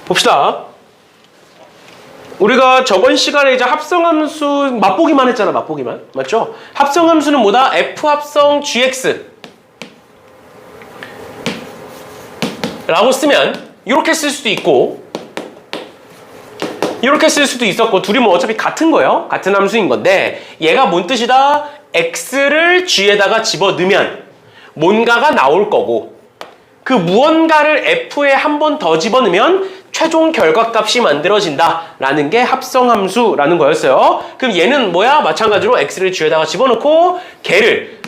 봅시다. 우리가 저번 시간에 이제 합성함수 맛보기만 했잖아. 맛보기만. 맞죠? 합성함수는 뭐다? F 합성 GX 라고 쓰면 이렇게 쓸 수도 있고 이렇게 쓸 수도 있었고 둘이 뭐 어차피 같은 거예요. 같은 함수인 건데 얘가 뭔 뜻이다? X를 G에다가 집어넣으면 뭔가가 나올 거고 그 무언가를 F에 한 번 더 집어넣으면 최종 결과값이 만들어진다 라는 게 합성함수라는 거였어요. 그럼 얘는 뭐야? 마찬가지로 X를 G에다가 집어넣고 걔를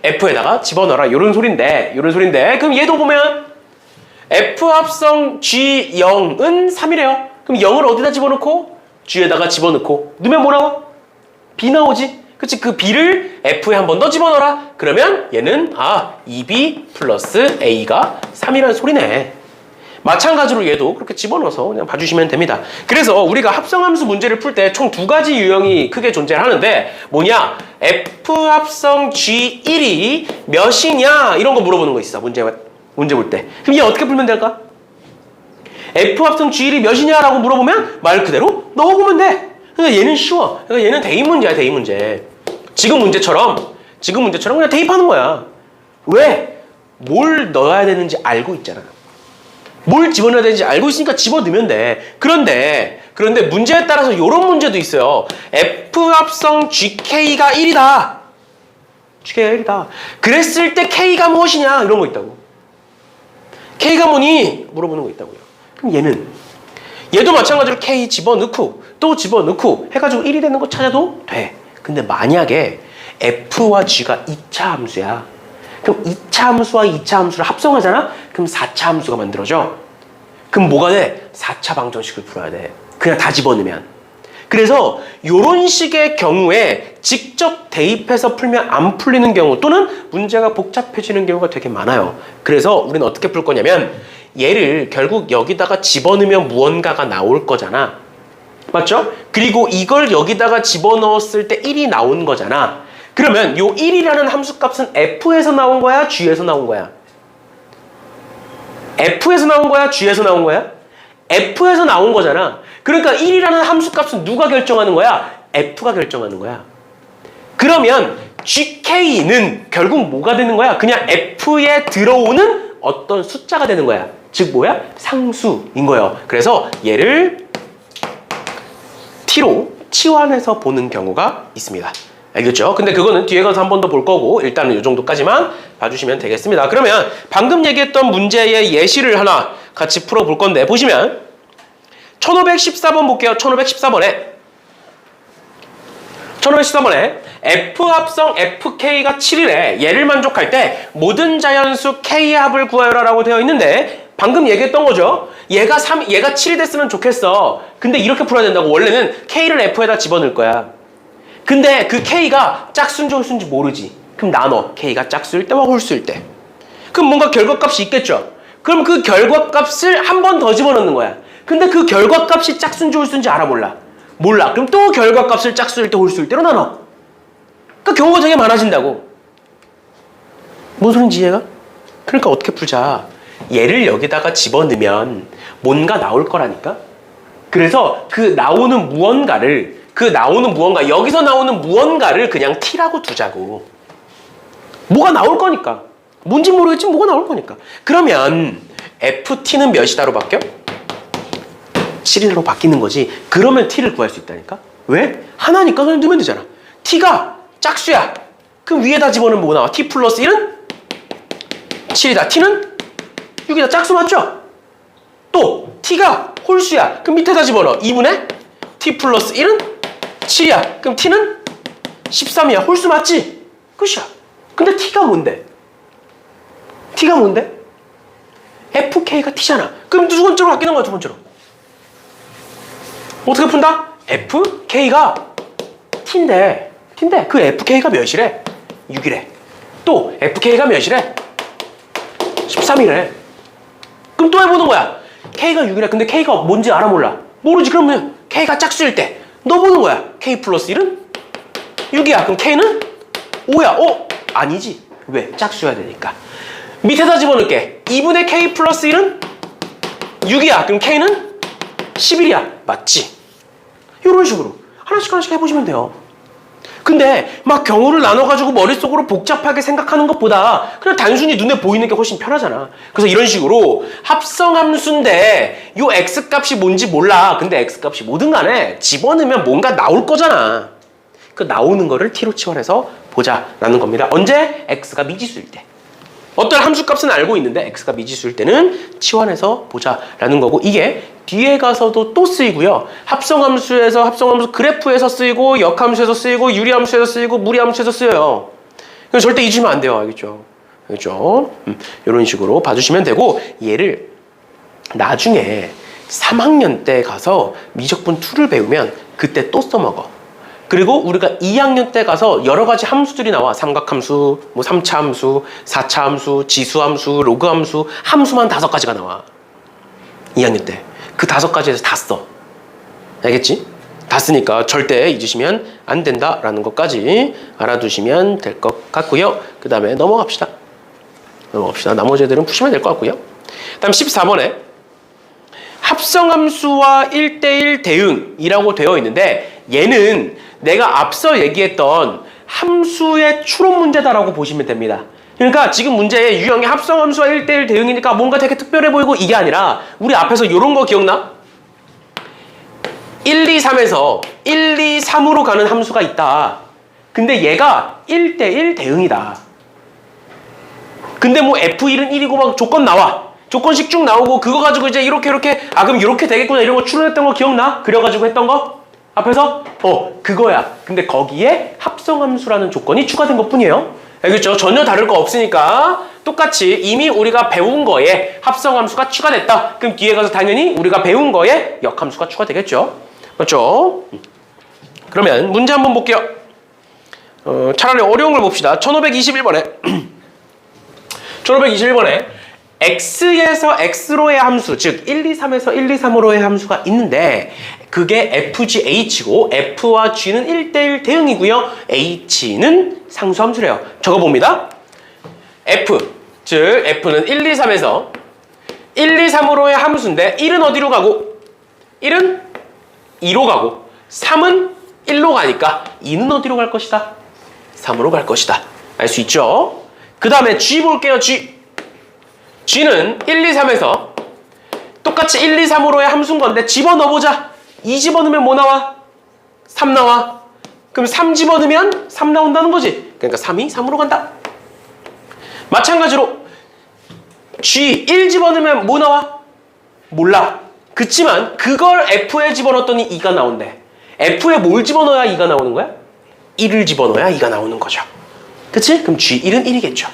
F에다가 집어넣어라 요런 소린데 그럼 얘도 보면 F 합성 G0은 3이래요. 그럼 0을 어디다 집어넣고? G에다가 집어넣고 넣으면 뭐 나와? B 나오지? 그치? 그 B를 F에 한 번 더 집어넣어라. 그러면 얘는 2B 플러스 A가 3이라는 소리네. 마찬가지로 얘도 그렇게 집어넣어서 그냥 봐주시면 됩니다. 그래서 우리가 합성함수 문제를 풀 때 총 두 가지 유형이 크게 존재를 하는데 뭐냐? F 합성 G1이 몇이냐? 이런 거 물어보는 거 있어. 문제 볼 때. 그럼 얘 어떻게 풀면 될까? F 합성 G1이 몇이냐라고 물어보면 말 그대로 넣어보면 돼. 그러니까 얘는 쉬워. 그러니까 얘는 대입 문제야, 대입 문제. 지금 문제처럼 그냥 대입하는 거야. 왜? 뭘 넣어야 되는지 알고 있잖아. 뭘 집어넣어야 되는지 알고 있으니까 집어넣으면 돼. 그런데 문제에 따라서 이런 문제도 있어요. F 합성 GK가 1이다. GK가 1이다. 그랬을 때 K가 무엇이냐? 이런 거 있다고. K가 뭐니? 물어보는 거 있다고요. 그럼 얘도 마찬가지로 K 집어넣고 또 집어넣고 해가지고 1이 되는 거 찾아도 돼. 근데 만약에 F와 G가 2차 함수야. 그럼 2차 함수와 2차 함수를 합성하잖아? 그럼 4차 함수가 만들어져. 그럼 뭐가 돼? 4차 방정식을 풀어야 돼. 그냥 다 집어넣으면. 그래서 이런 식의 경우에 직접 대입해서 풀면 안 풀리는 경우 또는 문제가 복잡해지는 경우가 되게 많아요. 그래서 우리는 어떻게 풀 거냐면 얘를 결국 여기다가 집어넣으면 무언가가 나올 거잖아. 맞죠? 그리고 이걸 여기다가 집어넣었을 때 1이 나온 거잖아. 그러면 요 1이라는 함수값은 F에서 나온 거야? G에서 나온 거야? F에서 나온 거야? G에서 나온 거야? F에서 나온 거잖아. 그러니까 1이라는 함수값은 누가 결정하는 거야? F가 결정하는 거야. 그러면 GK는 결국 뭐가 되는 거야? 그냥 F에 들어오는 어떤 숫자가 되는 거야. 즉 뭐야? 상수인 거예요. 그래서 얘를 T로 치환해서 보는 경우가 있습니다. 알겠죠? 근데 그거는 뒤에 가서 한 번 더 볼 거고 일단은 이 정도까지만 봐주시면 되겠습니다. 그러면 방금 얘기했던 문제의 예시를 하나 같이 풀어볼 건데 보시면 1514번 볼게요. 1514번에 F 합성 FK가 7이래. 얘를 만족할 때 모든 자연수 K의 합을 구하여라 라고 되어 있는데 방금 얘기했던 거죠. 얘가 7이 됐으면 좋겠어. 근데 이렇게 풀어야 된다고. 원래는 K를 F에다 집어넣을 거야. 근데 그 K가 짝수인지 홀수인지 모르지. 그럼 나눠. K가 짝수일 때와 홀수일 때. 그럼 뭔가 결과값이 있겠죠. 그럼 그 결과값을 한 번 더 집어넣는 거야. 근데 그 결과값이 짝수인지 홀수인지 알아 몰라? 몰라. 그럼 또 결과값을 짝수일 때 홀수일 때로 나눠. 그러니까 경우가 되게 많아진다고. 뭔 소린지 이해가? 그러니까 어떻게 풀자. 얘를 여기다가 집어넣으면 뭔가 나올 거라니까? 그래서 그 나오는 무언가, 여기서 나오는 무언가를 그냥 T라고 두자고. 뭐가 나올 거니까. 뭔지 모르겠지만 뭐가 나올 거니까. 그러면 FT는 몇이다로 바뀌어? 7이다로 바뀌는 거지. 그러면 T를 구할 수 있다니까? 왜? 하나니까 그냥 넣으면 되잖아. T가 짝수야. 그럼 위에다 집어넣으면 뭐 나와? T 플러스 1은 7이다. T는 6이다. 짝수 맞죠? 또 T가 홀수야. 그럼 밑에다 집어넣어. 2분의 T 플러스 1은 7이야. 그럼 T는 13이야. 홀수 맞지? 끝이야. 근데 T가 뭔데? FK가 T잖아. 그럼 두 번째로 바뀌는 거야. 두 번째로. 어떻게 푼다? FK가 T인데 그 FK가 몇이래? 6이래. 또 FK가 몇이래? 13이래. 그럼 또 해보는 거야. K가 6이래. 근데 K가 뭔지 알아 몰라? 모르지. 그러면 K가 짝수일 때 넣어보는 거야. K 플러스 1은 6이야. 그럼 K는 5야. 아니지. 왜? 짝수여야 되니까. 밑에다 집어넣을게. 2분의 K 플러스 1은 6이야. 그럼 K는 11이야. 맞지? 이런 식으로 하나씩 해보시면 돼요. 근데 막 경우를 나눠가지고 머릿속으로 복잡하게 생각하는 것보다 그냥 단순히 눈에 보이는 게 훨씬 편하잖아. 그래서 이런 식으로 합성함수인데 요 X값이 뭔지 몰라. 근데 X값이 뭐든 간에 집어넣으면 뭔가 나올 거잖아. 그 나오는 거를 T로 치환해서 보자라는 겁니다. 언제? X가 미지수일 때. 어떤 함수값은 알고 있는데 X가 미지수일 때는 치환해서 보자라는 거고, 이게 뒤에 가서도 또 쓰이고요. 합성함수 그래프에서 쓰이고, 역함수에서 쓰이고, 유리함수에서 쓰이고, 무리함수에서 쓰여요. 이건 절대 잊으면 안 돼요. 알겠죠? 알겠죠? 이런 식으로 봐주시면 되고, 얘를 나중에 3학년 때 가서 미적분 2를 배우면 그때 또 써먹어. 그리고 우리가 2학년 때 가서 여러 가지 함수들이 나와. 삼각함수, 뭐 3차 함수, 4차 함수, 지수함수, 로그함수, 함수만 5가지가 나와. 2학년 때. 그 5가지에서 다 써. 알겠지? 다 쓰니까 절대 잊으시면 안 된다라는 것까지 알아두시면 될 것 같고요. 그 다음에 넘어갑시다. 나머지 애들은 푸시면 될 것 같고요. 그 다음 14번에 합성함수와 1대1 대응이라고 되어 있는데, 얘는 내가 앞서 얘기했던 함수의 추론 문제다라고 보시면 됩니다. 그러니까 지금 문제의 유형의 합성함수와 1대1 대응이니까 뭔가 되게 특별해 보이고, 이게 아니라 우리 앞에서 이런 거 기억나? 1, 2, 3에서 1, 2, 3으로 가는 함수가 있다. 근데 얘가 1대1 대응이다. 근데 뭐 F1은 1이고 막 조건 나와. 조건식 쭉 나오고, 그거 가지고 이제 이렇게 그럼 이렇게 되겠구나 이런 거 추론했던 거 기억나? 그려가지고 했던 거? 앞에서? 그거야. 근데 거기에 합성함수라는 조건이 추가된 것 뿐이에요. 알겠죠? 전혀 다를 거 없으니까 똑같이 이미 우리가 배운 거에 합성함수가 추가됐다. 그럼 뒤에 가서 당연히 우리가 배운 거에 역함수가 추가되겠죠. 맞죠? 그러면 문제 한번 볼게요. 차라리 어려운 걸 봅시다. 1521번에 1521번에 X에서 X로의 함수, 즉 1, 2, 3에서 1, 2, 3으로의 함수가 있는데, 그게 FG, H고 F와 G는 1대1 대응이고요. H는 상수함수래요. 적어봅니다. F, 즉 F는 1, 2, 3에서 1, 2, 3으로의 함수인데, 1은 어디로 가고 1은 2로 가고 3은 1로 가니까 2는 어디로 갈 것이다? 3으로 갈 것이다. 알 수 있죠? 그 다음에 G 볼게요. G는 1, 2, 3에서 똑같이 1, 2, 3으로의 함수인 건데 집어넣어보자. 2 집어넣으면 뭐 나와? 3 나와. 그럼 3 집어넣으면 3 나온다는 거지. 그러니까 3이 3으로 간다. 마찬가지로 G 1 집어넣으면 뭐 나와? 몰라. 그치만 그걸 F에 집어넣었더니 2가 나온대. F에 뭘 집어넣어야 2가 나오는 거야? 1을 집어넣어야 2가 나오는 거죠. 그치? 그럼 G1은 1이겠죠.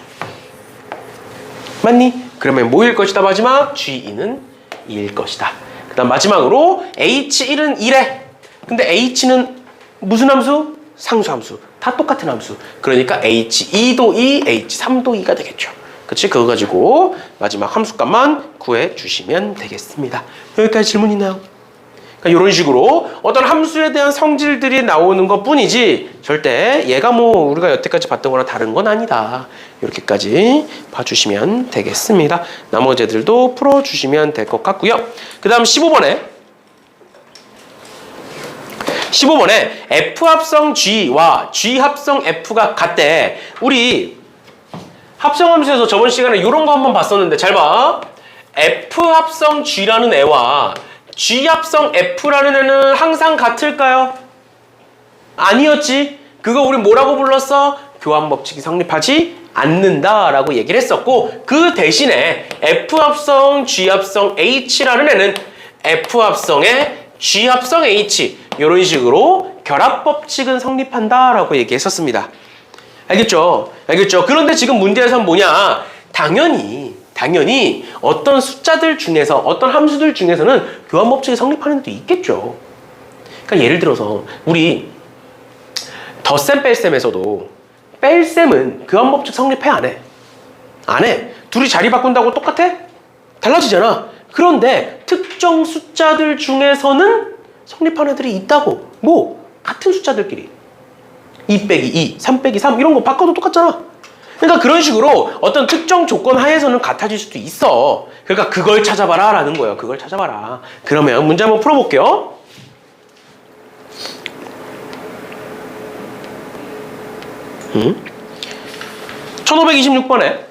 맞니? 그러면 뭐일 것이다? 마지막 G2는 2일 것이다. 그 다음 마지막으로 H1은 1에. 근데 H는 무슨 함수? 상수함수. 다 똑같은 함수. 그러니까 H2도 2, H3도 2가 되겠죠. 그치? 그거 가지고 마지막 함수값만 구해주시면 되겠습니다. 여기까지 질문 있나요? 그러니까 이런 식으로 어떤 함수에 대한 성질들이 나오는 것 뿐이지 절대 얘가 뭐 우리가 여태까지 봤던 거랑 다른 건 아니다. 이렇게까지 봐주시면 되겠습니다. 나머지 애들도 풀어주시면 될 것 같고요. 그 다음 15번에 F 합성 G와 G 합성 F가 같대. 우리 합성함수에서 저번 시간에 이런 거 한번 봤었는데 잘 봐. F 합성 G라는 애와 G 합성 F라는 애는 항상 같을까요? 아니었지. 그거 우리 뭐라고 불렀어? 교환 법칙이 성립하지 않는다라고 얘기를 했었고, 그 대신에 F 합성 G 합성 H라는 애는 F 합성의 G 합성 H 이런 식으로 결합 법칙은 성립한다라고 얘기했었습니다. 알겠죠? 알겠죠? 그런데 지금 문제에서는 뭐냐? 당연히 어떤 숫자들 중에서 어떤 함수들 중에서는 교환 법칙이 성립하는 애도 있겠죠. 그러니까 예를 들어서 우리 덧셈 뺄셈에서도 뺄셈은 교환 법칙 성립해 안 해? 안 해. 둘이 자리 바꾼다고 똑같아? 달라지잖아. 그런데 특정 숫자들 중에서는 성립하는 애들이 있다고. 뭐 같은 숫자들끼리 2 빼기 2, 3 빼기 3 이런 거 바꿔도 똑같잖아. 그러니까 그런 식으로 어떤 특정 조건 하에서는 같아질 수도 있어. 그러니까 그걸 찾아봐라 라는 거예요. 그걸 찾아봐라. 그러면 문제 한번 풀어볼게요. 1526번에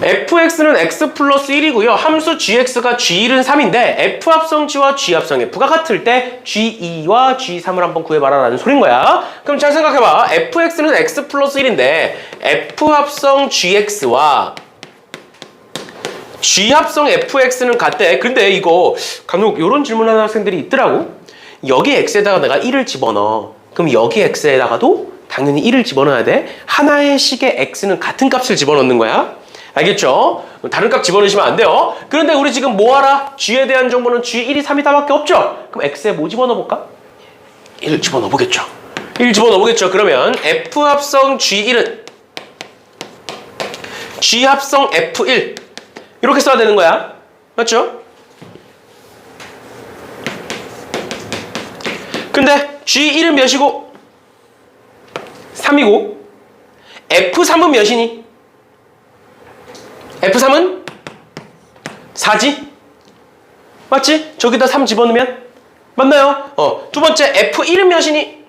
fx는 x 플러스 1이고요. 함수 gx가 g1은 3인데 f 합성 g와 g 합성 f가 같을 때 g2와 g3을 한번 구해봐라 라는 소린 거야. 그럼 잘 생각해봐. fx는 x 플러스 1인데 f 합성 gx와 g 합성 fx는 같대. 근데 이거 간혹 이런 질문하는 학생들이 있더라고. 여기 x에다가 내가 1을 집어넣어. 그럼 여기 x에다가도 당연히 1을 집어넣어야 돼. 하나의 식의 x는 같은 값을 집어넣는 거야. 알겠죠? 다른 값 집어넣으시면 안 돼요. 그런데 우리 지금 뭐 알아? g에 대한 정보는 g1이 3이 다밖에 없죠? 그럼 x에 뭐 집어넣어볼까? 1 집어넣어보겠죠. 1 집어넣어보겠죠. 그러면 f 합성 g1은 g 합성 f1 이렇게 써야 되는 거야. 맞죠? 근데 g1은 몇이고 3이고 f3은 몇이니? F3은 4지? 맞지? 저기다 3 집어넣으면? 맞나요? 두 번째 F1은 몇이니?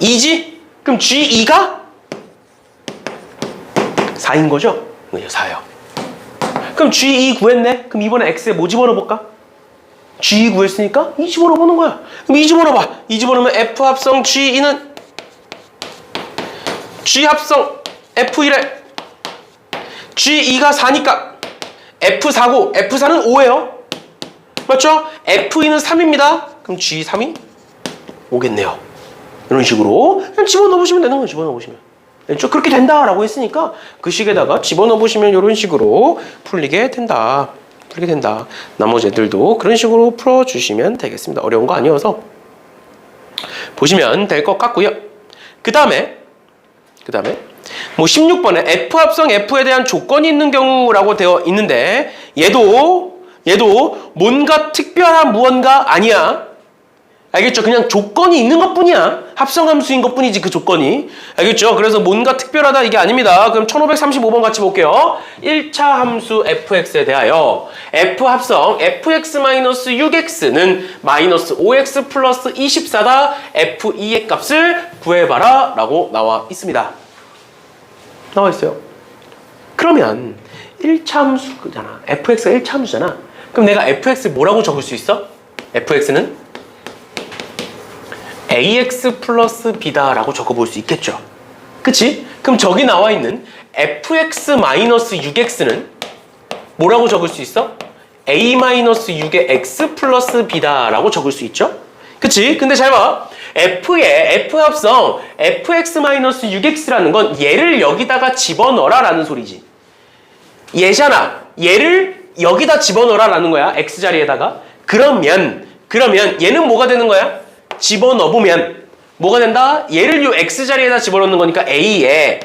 2지? 그럼 G2가 4인 거죠? 4요. 그럼 G2 구했네? 그럼 이번에 X에 뭐 집어넣어볼까? G2 구했으니까 2 집어넣어보는 거야. 그럼 2 집어넣어봐. 2 집어넣으면 F 합성 G2는 G 합성 F1에 G2가 4니까 F4고 F4는 5예요. 맞죠? F2는 3입니다. 그럼 G3이 5겠네요. 이런 식으로 그냥 집어넣어보시면 되는 거예요. 집어넣어보시면. 그렇게 된다라고 했으니까 그 식에다가 집어넣어보시면 이런 식으로 풀리게 된다. 풀리게 된다. 나머지 애들도 그런 식으로 풀어주시면 되겠습니다. 어려운 거 아니어서 보시면 될 것 같고요. 그 다음에 뭐 16번에 F 합성 F에 대한 조건이 있는 경우라고 되어 있는데 얘도 뭔가 특별한 무언가 아니야. 알겠죠? 그냥 조건이 있는 것뿐이야. 합성함수인 것뿐이지 그 조건이. 알겠죠? 그래서 뭔가 특별하다 이게 아닙니다. 그럼 1535번 같이 볼게요. 1차 함수 fx에 대하여 f 합성 fx-6x는 마이너스 5x 플러스 24다. f2의 값을 구해봐라 라고 나와 있습니다. 나와 있어요. 그러면 1차 함수잖아. fx가 1차 함수잖아. 그럼 내가 fx 뭐라고 적을 수 있어? fx는 ax 플러스 b다라고 적어볼 수 있겠죠. 그치? 그럼 저기 나와 있는 fx-6x는 뭐라고 적을 수 있어? a-6의 x 플러스 b다라고 적을 수 있죠. 그치? 근데 잘 봐. f의 f합성 fx-6x라는 건 얘를 여기다가 집어넣어라 라는 소리지. 얘잖아. 얘를 여기다 집어넣어라 라는 거야. x자리에다가. 그러면 얘는 뭐가 되는 거야? 집어넣으면 뭐가 된다? 얘를 요 x자리에다 집어넣는 거니까 a에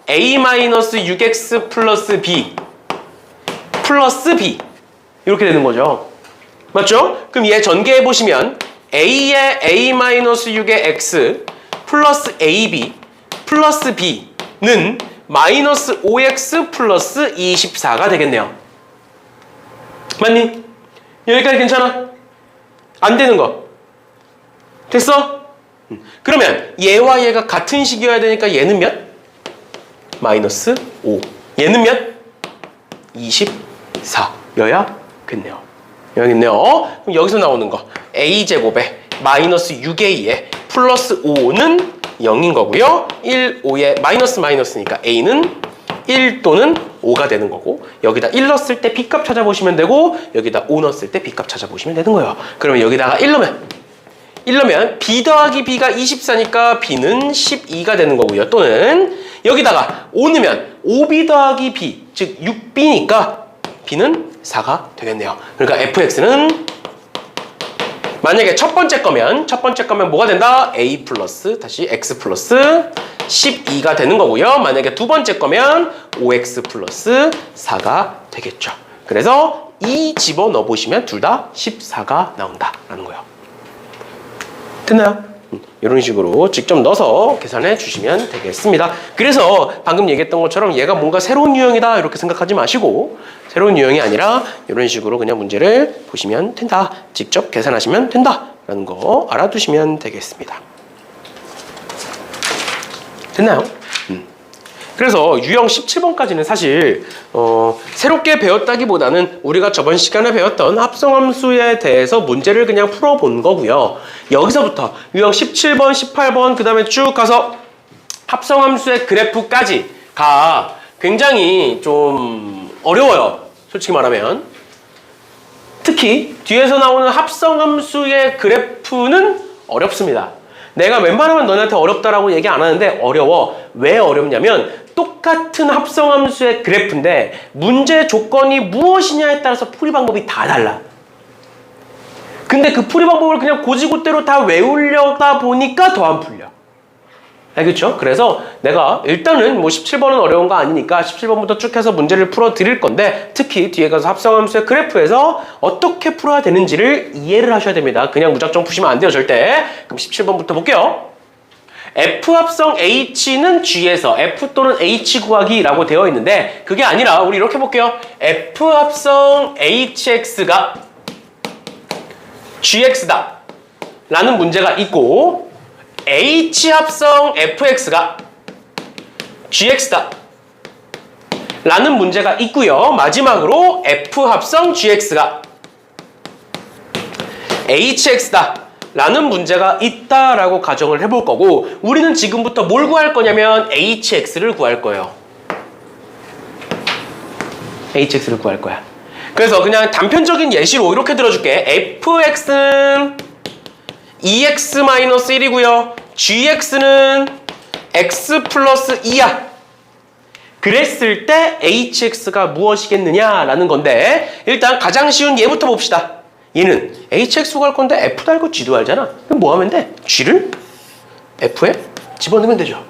a-6x 플러스 b 이렇게 되는 거죠. 맞죠? 그럼 얘 전개해보시면 a에 a-6의 x 플러스 ab 플러스 b는 마이너스 5x 플러스 24가 되겠네요. 맞니? 여기까지 괜찮아? 안 되는 거 됐어? 그러면 얘와 얘가 같은 식이어야 되니까 얘는 몇? 마이너스 5. 얘는 몇? 24여야겠네요. 여기있네요. 그럼 여기서 나오는 거 a제곱에 마이너스 6a에 플러스 5는 0인 거고요. 1, 5에 마이너스니까 a는 1 또는 5가 되는 거고 여기다 1 넣었을 때 b값 찾아보시면 되고 여기다 5 넣었을 때 b값 찾아보시면 되는 거예요. 그러면 여기다가 1 넣으면 b 더하기 b가 24니까 b는 12가 되는 거고요. 또는 여기다가 5 넣으면 5b 더하기 b 즉 6b니까 b는 4가 되겠네요. 그러니까 fx는 만약에 첫 번째 거면 뭐가 된다? a 플러스 다시 x 플러스 12가 되는 거고요. 만약에 두 번째 거면 5x 플러스 4가 되겠죠. 그래서 2 집어넣어 보시면 둘 다 14가 나온다라는 거예요. 됐나요? 이런 식으로 직접 넣어서 계산해 주시면 되겠습니다. 그래서 방금 얘기했던 것처럼 얘가 뭔가 새로운 유형이다 이렇게 생각하지 마시고 새로운 유형이 아니라 이런 식으로 그냥 문제를 보시면 된다. 직접 계산하시면 된다. 라는 거 알아두시면 되겠습니다. 됐나요? 그래서 유형 17번까지는 사실 새롭게 배웠다기보다는 우리가 저번 시간에 배웠던 합성함수에 대해서 문제를 그냥 풀어본 거고요. 여기서부터 유형 17번, 18번 그 다음에 쭉 가서 합성함수의 그래프까지가 굉장히 좀 어려워요. 솔직히 말하면. 특히 뒤에서 나오는 합성함수의 그래프는 어렵습니다. 내가 웬만하면 너네한테 어렵다라고 얘기 안 하는데 어려워. 왜 어렵냐면 똑같은 합성함수의 그래프인데 문제 조건이 무엇이냐에 따라서 풀이 방법이 다 달라. 근데 그 풀이 방법을 그냥 고지고대로 다 외우려다 보니까 더 안 풀려. 알겠죠? 그래서 내가 일단은 뭐 17번은 어려운 거 아니니까 17번부터 쭉 해서 문제를 풀어 드릴 건데 특히 뒤에 가서 합성함수의 그래프에서 어떻게 풀어야 되는지를 이해를 하셔야 됩니다. 그냥 무작정 푸시면 안 돼요, 절대. 그럼 17번부터 볼게요. F 합성 H는 G에서 F 또는 H 구하기라고 되어 있는데 그게 아니라 우리 이렇게 볼게요. F 합성 HX가 GX다 라는 문제가 있고 H 합성 FX가 GX다 라는 문제가 있고요. 마지막으로 F 합성 GX가 HX다 라는 문제가 있다라고 가정을 해볼 거고 우리는 지금부터 뭘 구할 거냐면 HX를 구할 거예요. HX를 구할 거야. 그래서 그냥 단편적인 예시로 이렇게 들어줄게. FX는 2x-1이고요. gx는 x 플러스 2야. 그랬을 때 hx가 무엇이겠느냐라는 건데 일단 가장 쉬운 얘부터 봅시다. 얘는 hx 구할 건데 f도 알고 g도 알잖아. 그럼 뭐 하면 돼? g를 f에 집어넣으면 되죠.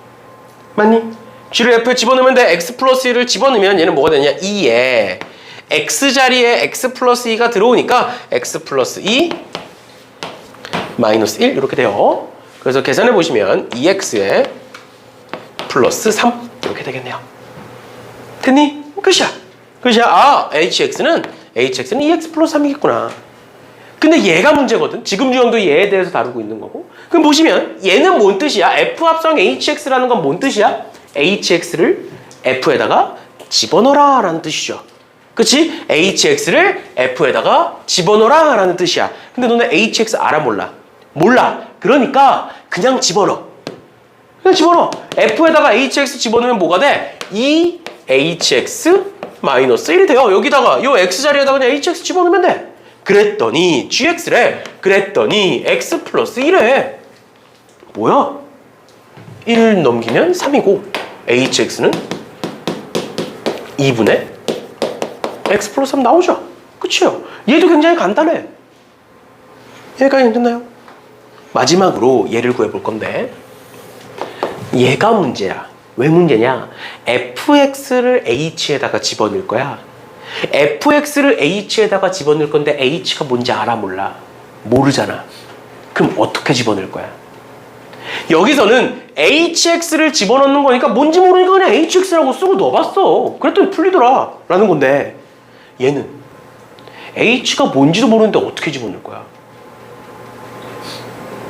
맞니? g를 f에 집어넣으면 돼. x 플러스 1을 집어넣으면 얘는 뭐가 되냐? 2에 x 자리에 x 플러스 2가 들어오니까 x 플러스 2 마이너스 1 이렇게 돼요. 그래서 계산해 보시면 2x에 플러스 3 이렇게 되겠네요. 됐니? 끝이야. 끝이야. 아, hx는 2x 플러스 3이겠구나. 근데 얘가 문제거든. 지금 유형도 얘에 대해서 다루고 있는 거고. 그럼 보시면 얘는 뭔 뜻이야? F 합성 HX라는 건 뭔 뜻이야? HX를 F에다가 집어넣어라 라는 뜻이죠. 그치? HX를 F에다가 집어넣어라 라는 뜻이야. 근데 너네 HX 알아 몰라? 몰라. 그러니까 그냥 집어넣어. 그냥 집어넣어. F에다가 HX 집어넣으면 뭐가 돼? 2HX-1이 돼요. 여기다가 요 X 자리에다가 그냥 HX 집어넣으면 돼. 그랬더니 GX래. 그랬더니 X 플러스 1에 뭐야? 1 넘기면 3이고 HX는 2분의 X 플러스 3 나오죠? 그치요? 얘도 굉장히 간단해. 얘가 괜찮나요? 마지막으로 얘를 구해볼 건데 얘가 문제야. 왜 문제냐? fx를 h에다가 집어넣을 거야. fx를 h에다가 집어넣을 건데 h가 뭔지 알아 몰라? 모르잖아. 그럼 어떻게 집어넣을 거야? 여기서는 hx를 집어넣는 거니까 뭔지 모르니까 그냥 hx라고 쓰고 넣어봤어. 그랬더니 풀리더라 라는 건데 얘는 h가 뭔지도 모르는데 어떻게 집어넣을 거야?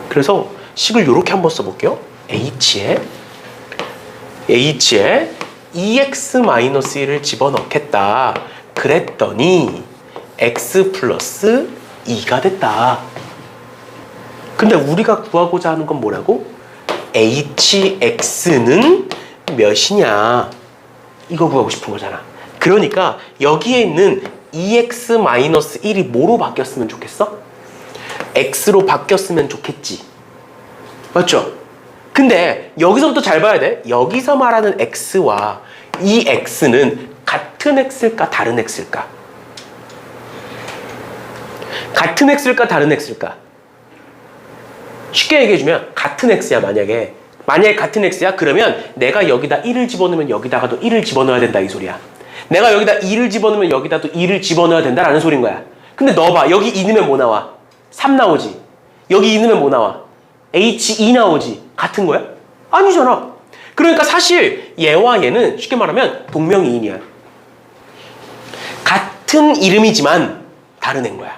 그래서 식을 이렇게 한번 써볼게요. h에 2x-1을 집어넣겠다. 그랬더니 x 플러스 2가 됐다. 근데 우리가 구하고자 하는 건 뭐라고? hx는 몇이냐? 이거 구하고 싶은 거잖아. 그러니까 여기에 있는 2x-1이 뭐로 바뀌었으면 좋겠어? x로 바뀌었으면 좋겠지. 맞죠? 근데 여기서부터 잘 봐야 돼. 여기서 말하는 x와 이 x는 같은 x일까 다른 x일까? 같은 x일까 다른 x일까? 쉽게 얘기해주면 같은 x야. 만약에 같은 x야 그러면 내가 여기다 1을 집어넣으면 여기다가도 1을 집어넣어야 된다 이 소리야. 내가 여기다 2를 집어넣으면 여기다도 2를 집어넣어야 된다라는 소린 거야. 근데 넣어봐. 여기 2 넣으면 뭐 나와? 3 나오지. 여기 2 넣으면 뭐 나와? H2 나오지. 같은 거야? 아니잖아. 그러니까 사실 얘와 얘는 쉽게 말하면 동명이인이야. 같은 이름이지만 다른 애인 거야.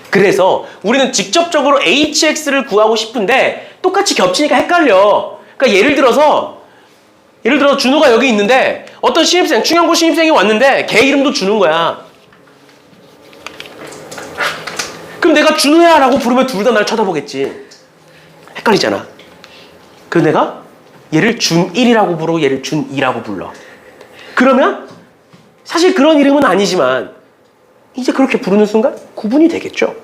그래서 우리는 직접적으로 HX를 구하고 싶은데 똑같이 겹치니까 헷갈려. 그러니까 예를 들어서 준호가 여기 있는데 어떤 신입생, 충영고 신입생이 왔는데 걔 이름도 준호인 거야. 그럼 내가 준호야 라고 부르면 둘 다 날 쳐다보겠지. 헷갈리잖아. 그래서 내가 얘를 준1이라고 부르고 얘를 준2라고 불러. 그러면 사실 그런 이름은 아니지만 이제 그렇게 부르는 순간 구분이 되겠죠.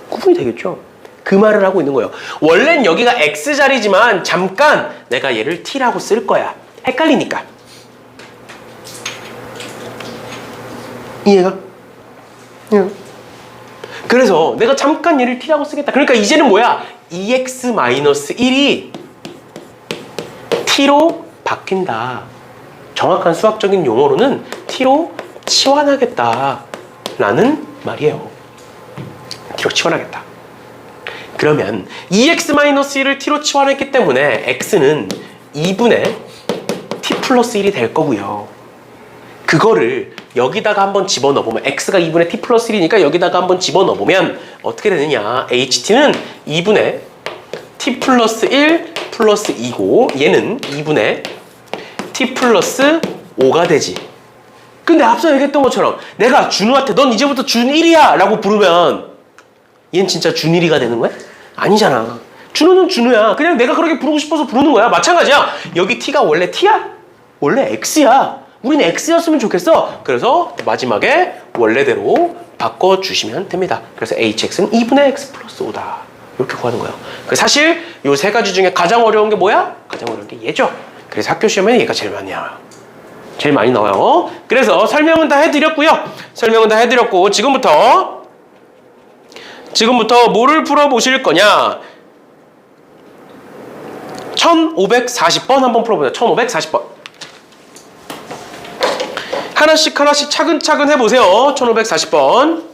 구분이 되겠죠. 그 말을 하고 있는 거예요. 원래는 여기가 X 자리지만 잠깐 내가 얘를 T라고 쓸 거야. 헷갈리니까. 이해가? 응. 그래서 내가 잠깐 얘를 T라고 쓰겠다. 그러니까 이제는 뭐야? 2x-1이 T로 바뀐다. 정확한 수학적인 용어로는 T로 치환하겠다 라는 말이에요. T로 치환하겠다. 그러면 2x-1을 T로 치환했기 때문에 X는 2분의 T 플러스 1이 될 거고요. 그거를 여기다가 한번 집어넣어보면 X가 2분의 T 플러스 1이니까 여기다가 한번 집어넣어보면 어떻게 되느냐. HT는 2분의 T 플러스 1 플러스 2고 얘는 2분의 T 플러스 5가 되지. 근데 앞서 얘기했던 것처럼 내가 준우한테 넌 이제부터 준1이야 라고 부르면 얘는 진짜 준1이가 되는 거야? 아니잖아. 준우는 준우야. 그냥 내가 그렇게 부르고 싶어서 부르는 거야. 마찬가지야. 여기 T가 원래 T야? 원래 X야. 우린 X였으면 좋겠어. 그래서 마지막에 원래대로 바꿔주시면 됩니다. 그래서 HX는 2분의 X 플러스 5다. 이렇게 구하는 거예요. 사실 이 세 가지 중에 가장 어려운 게 뭐야? 가장 어려운 게 얘죠. 그래서 학교 시험에 얘가 제일 많이 나와요. 제일 많이 나와요. 그래서 설명은 다 해드렸고요. 설명은 다 해드렸고 지금부터 뭐를 풀어보실 거냐? 1540번 한번 풀어보자. 1540번. 하나씩 차근차근 해보세요. 1540번.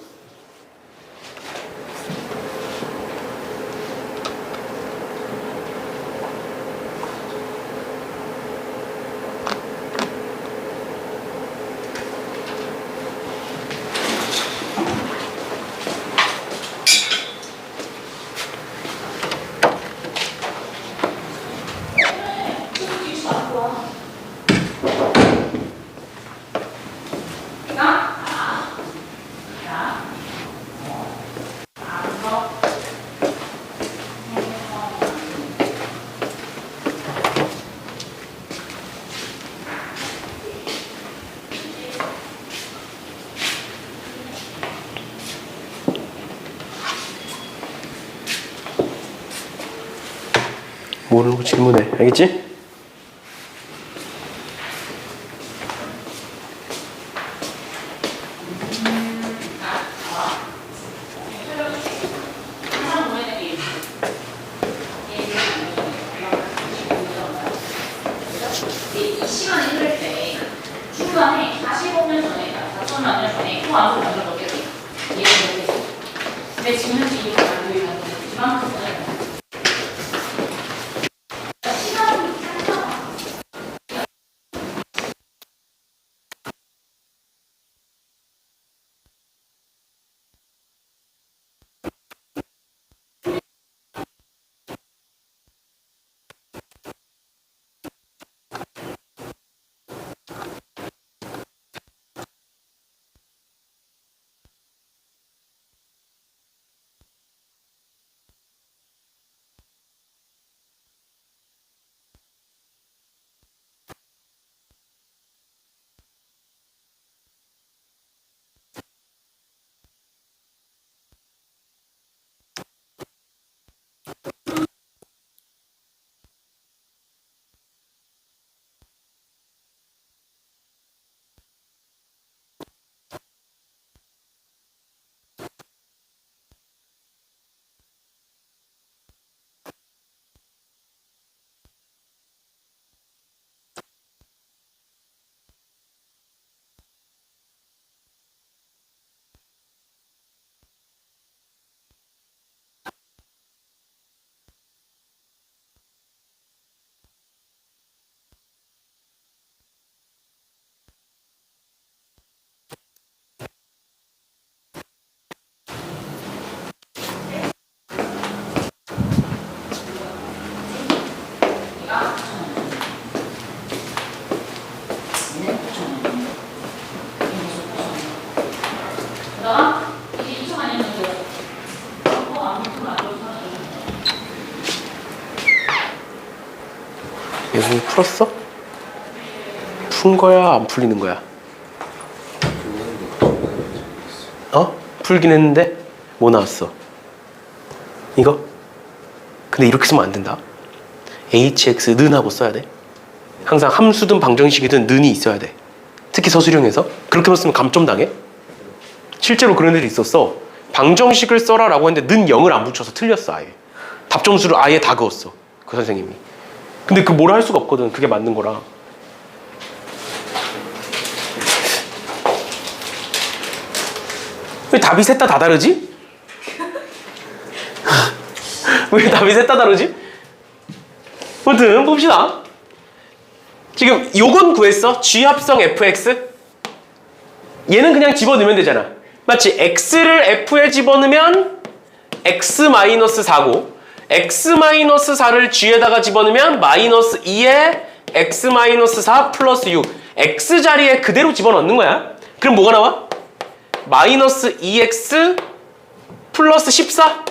모르는 거 질문해. 알겠지? 이 시간이 흐를 때 중간에 45년 전에 4천만 년 전에 또 아무도 만들어 놓게 돼. 이해를 못했어. 근데 지금 현재 이거 알고 있는 이만큼은 풀었어? 푼 거야? 안 풀리는 거야? 풀긴 했는데 뭐 나왔어? 이거? 근데 이렇게 쓰면 안 된다. hx 는하고 써야 돼. 항상 함수든 방정식이든 는이 있어야 돼. 특히 서술형에서 그렇게만 쓰면 감점 당해. 실제로 그런 애들이 있었어. 방정식을 써라 라고 했는데 는 0을 안 붙여서 틀렸어. 아예 답점수를 아예 다 그었어 그 선생님이. 근데 그 뭐라 할 수가 없거든. 그게 맞는 거라. 왜 답이 셋 다 다르지? 왜 답이 셋 다 다르지? 아무튼 봅시다. 지금 요건 구했어. G합성 fx. 얘는 그냥 집어넣으면 되잖아. 마치 x를 f에 집어넣으면 x-4고 x-4를 g에다가 집어넣으면 마이너스 2에 x-4 플러스 6. x 자리에 그대로 집어넣는 거야. 그럼 뭐가 나와? 마이너스 2x 플러스 14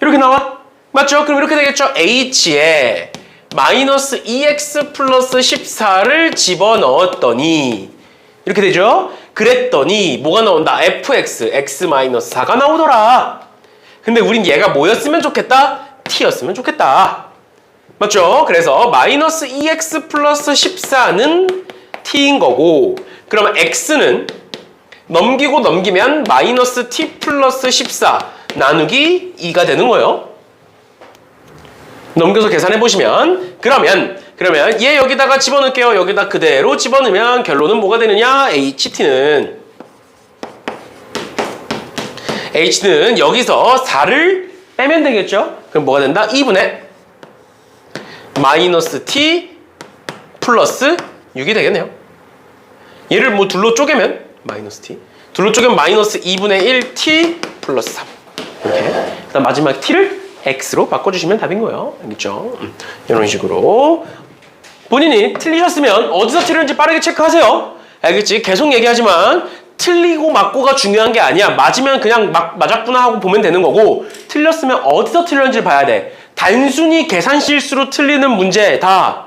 이렇게 나와. 맞죠? 그럼 이렇게 되겠죠? h에 마이너스 2x 플러스 14를 집어넣었더니 이렇게 되죠? 그랬더니 뭐가 나온다? fx, x-4가 나오더라. 근데 우린 얘가 뭐였으면 좋겠다? t였으면 좋겠다. 맞죠? 그래서 마이너스 2x 플러스 14는 t인 거고, 그러면 x는 넘기고 넘기면 마이너스 t 플러스 14 나누기 2가 되는 거예요. 넘겨서 계산해 보시면 그러면 얘 여기다가 집어넣을게요. 여기다 그대로 집어넣으면 결론은 뭐가 되느냐? HT는 여기서 4를 빼면 되겠죠? 그럼 뭐가 된다? 2분의 마이너스 t 플러스 6이 되겠네요. 얘를 뭐 둘로 쪼개면 마이너스 t, 둘로 쪼개면 마이너스 2분의 1 t 플러스 3 이렇게. 그다음 마지막 t를 x로 바꿔주시면 답인 거예요. 알겠죠? 이런 식으로 본인이 틀리셨으면 어디서 틀렸는지 빠르게 체크하세요. 알겠지? 계속 얘기하지만 틀리고 맞고가 중요한 게 아니야. 맞으면 그냥 맞았구나 하고 보면 되는 거고, 틀렸으면 어디서 틀렸는지 봐야 돼. 단순히 계산 실수로 틀리는 문제 다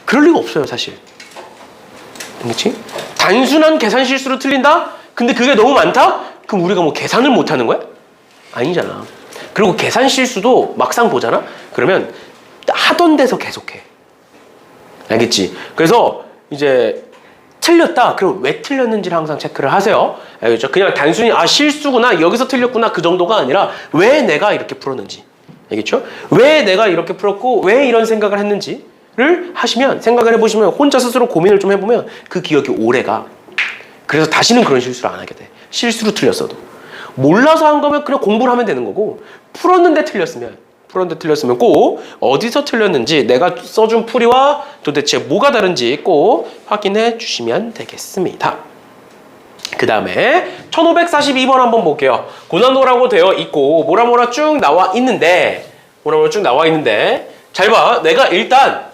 그럴 리가 없어요, 사실. 그렇지? 단순한 계산 실수로 틀린다? 근데 그게 너무 많다? 그럼 우리가 뭐 계산을 못하는 거야? 아니잖아. 그리고 계산 실수도 막상 보잖아? 그러면 하던 데서 계속해. 알겠지? 그래서 이제 틀렸다. 그럼 왜 틀렸는지를 항상 체크를 하세요. 알겠죠? 그냥 단순히 실수구나, 여기서 틀렸구나 그 정도가 아니라 왜 내가 이렇게 풀었는지. 알겠죠? 왜 내가 이렇게 풀었고 왜 이런 생각을 했는지를 하시면, 생각을 해보시면, 혼자 스스로 고민을 좀 해보면 그 기억이 오래가. 그래서 다시는 그런 실수를 안 하게 돼. 실수로 틀렸어도. 몰라서 한 거면 그냥 공부를 하면 되는 거고, 풀었는데 틀렸으면 꼭 어디서 틀렸는지, 내가 써준 풀이와 도대체 뭐가 다른지 꼭 확인해 주시면 되겠습니다. 그 다음에 1542번 한번 볼게요. 고난도라고 되어 있고 뭐라 쭉 나와 있는데, 잘 봐. 내가 일단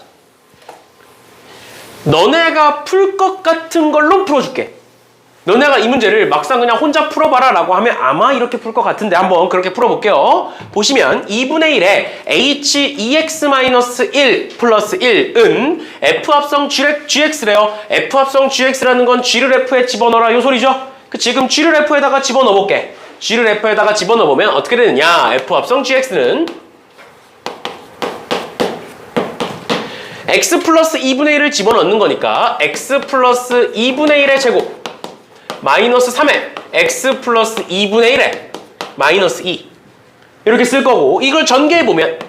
너네가 풀 것 같은 걸로 풀어줄게. 너네가 이 문제를 막상 그냥 혼자 풀어봐라 라고 하면 아마 이렇게 풀 것 같은데 한번 그렇게 풀어볼게요. 보시면 2분의 1에 h2x-1 플러스 1은 f합성 gx래요. f합성 gx라는 건 g를 f에 집어넣어라 요 소리죠. 지금 g를 f에다가 집어넣어볼게. g를 f에다가 집어넣어보면 어떻게 되느냐? f합성 gx는 x 플러스 2분의 1을 집어넣는 거니까 x 플러스 2분의 1의 제곱 마이너스 3에 x 플러스 2분의 1에 마이너스 2 이렇게 쓸 거고, 이걸 전개해보면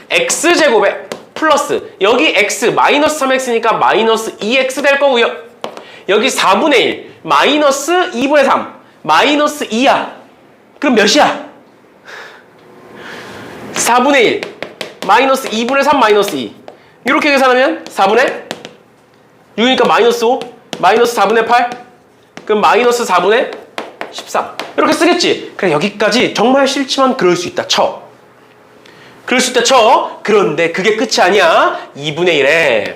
x제곱에 플러스 여기 x 마이너스 3x니까 마이너스 2x 될 거고요. 여기 4분의 1 마이너스 2분의 3 마이너스 2야. 그럼 몇이야? 4분의 1 마이너스 2분의 3 마이너스 2 이렇게 계산하면 4분의 6이니까 마이너스 5 마이너스 4분의 8 그럼 마이너스 4분의 13 이렇게 쓰겠지. 그래, 여기까지 정말 싫지만 그럴 수 있다 쳐. 그런데 그게 끝이 아니야. 2분의 1에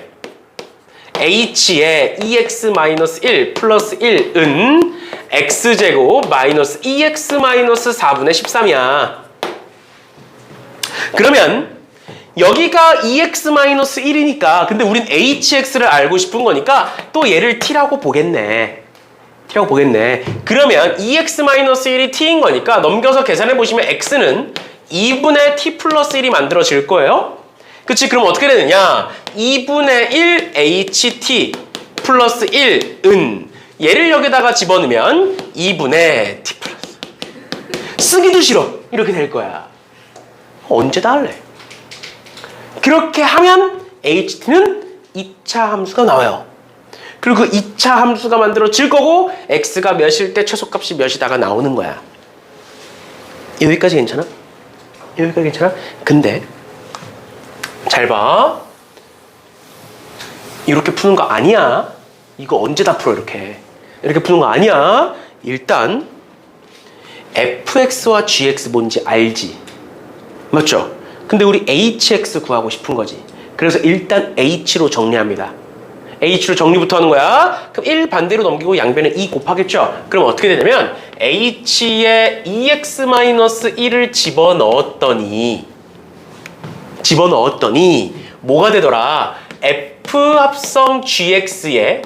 h에 2x-1 플러스 1은 x제곱 마이너스 2x 마이너스 4분의 13이야. 그러면 여기가 2x-1이니까 근데 우린 hx를 알고 싶은 거니까 또 얘를 t라고 보겠네. t라고 보겠네. 그러면 2x-1이 t인 거니까 넘겨서 계산해 보시면 x는 2분의 t 플러스 1이 만들어질 거예요. 그치? 그럼 어떻게 되느냐? 2분의 1 ht 플러스 1은 얘를 여기다가 집어넣으면 2분의 t 플러스 쓰기도 싫어. 이렇게 될 거야. 언제 다 할래? 그렇게 하면 ht는 2차 함수가 나와요. 그리고 그 2차 함수가 만들어질 거고 x가 몇일 때 최소값이 몇이다가 나오는 거야. 여기까지 괜찮아? 여기까지 괜찮아? 근데 잘 봐. 이렇게 푸는 거 아니야. 이거 언제 다 풀어 이렇게. 이렇게 푸는 거 아니야. 일단 fx와 gx 뭔지 알지? 맞죠? 근데 우리 hx 구하고 싶은 거지. 그래서 일단 h로 정리합니다. h로 정리부터 하는 거야. 그럼 1 반대로 넘기고 양변에 2 곱하겠죠? 그럼 어떻게 되냐면 h에 2x-1을 집어넣었더니 뭐가 되더라? f 합성 gx에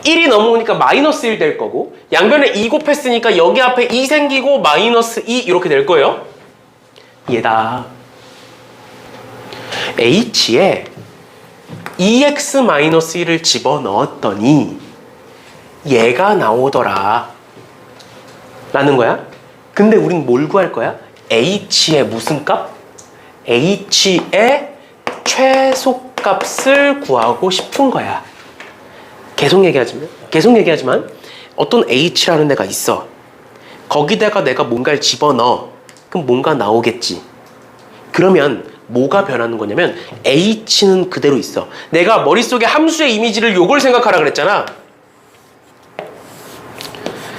1이 넘어오니까 마이너스 1 될 거고 양변에 2 곱했으니까 여기 앞에 2 생기고 마이너스 2 이렇게 될 거예요. 얘다. h에 2x-1을 집어넣었더니 얘가 나오더라 라는 거야. 근데 우린 뭘 구할 거야? h의 무슨 값? h의 최소값을 구하고 싶은 거야. 계속 얘기하지만 어떤 h라는 애가 있어. 거기다가 내가 뭔가를 집어넣어. 그럼 뭔가 나오겠지. 그러면 뭐가 변하는 거냐면 h는 그대로 있어. 내가 머릿속에 함수의 이미지를 요걸 생각하라 그랬잖아.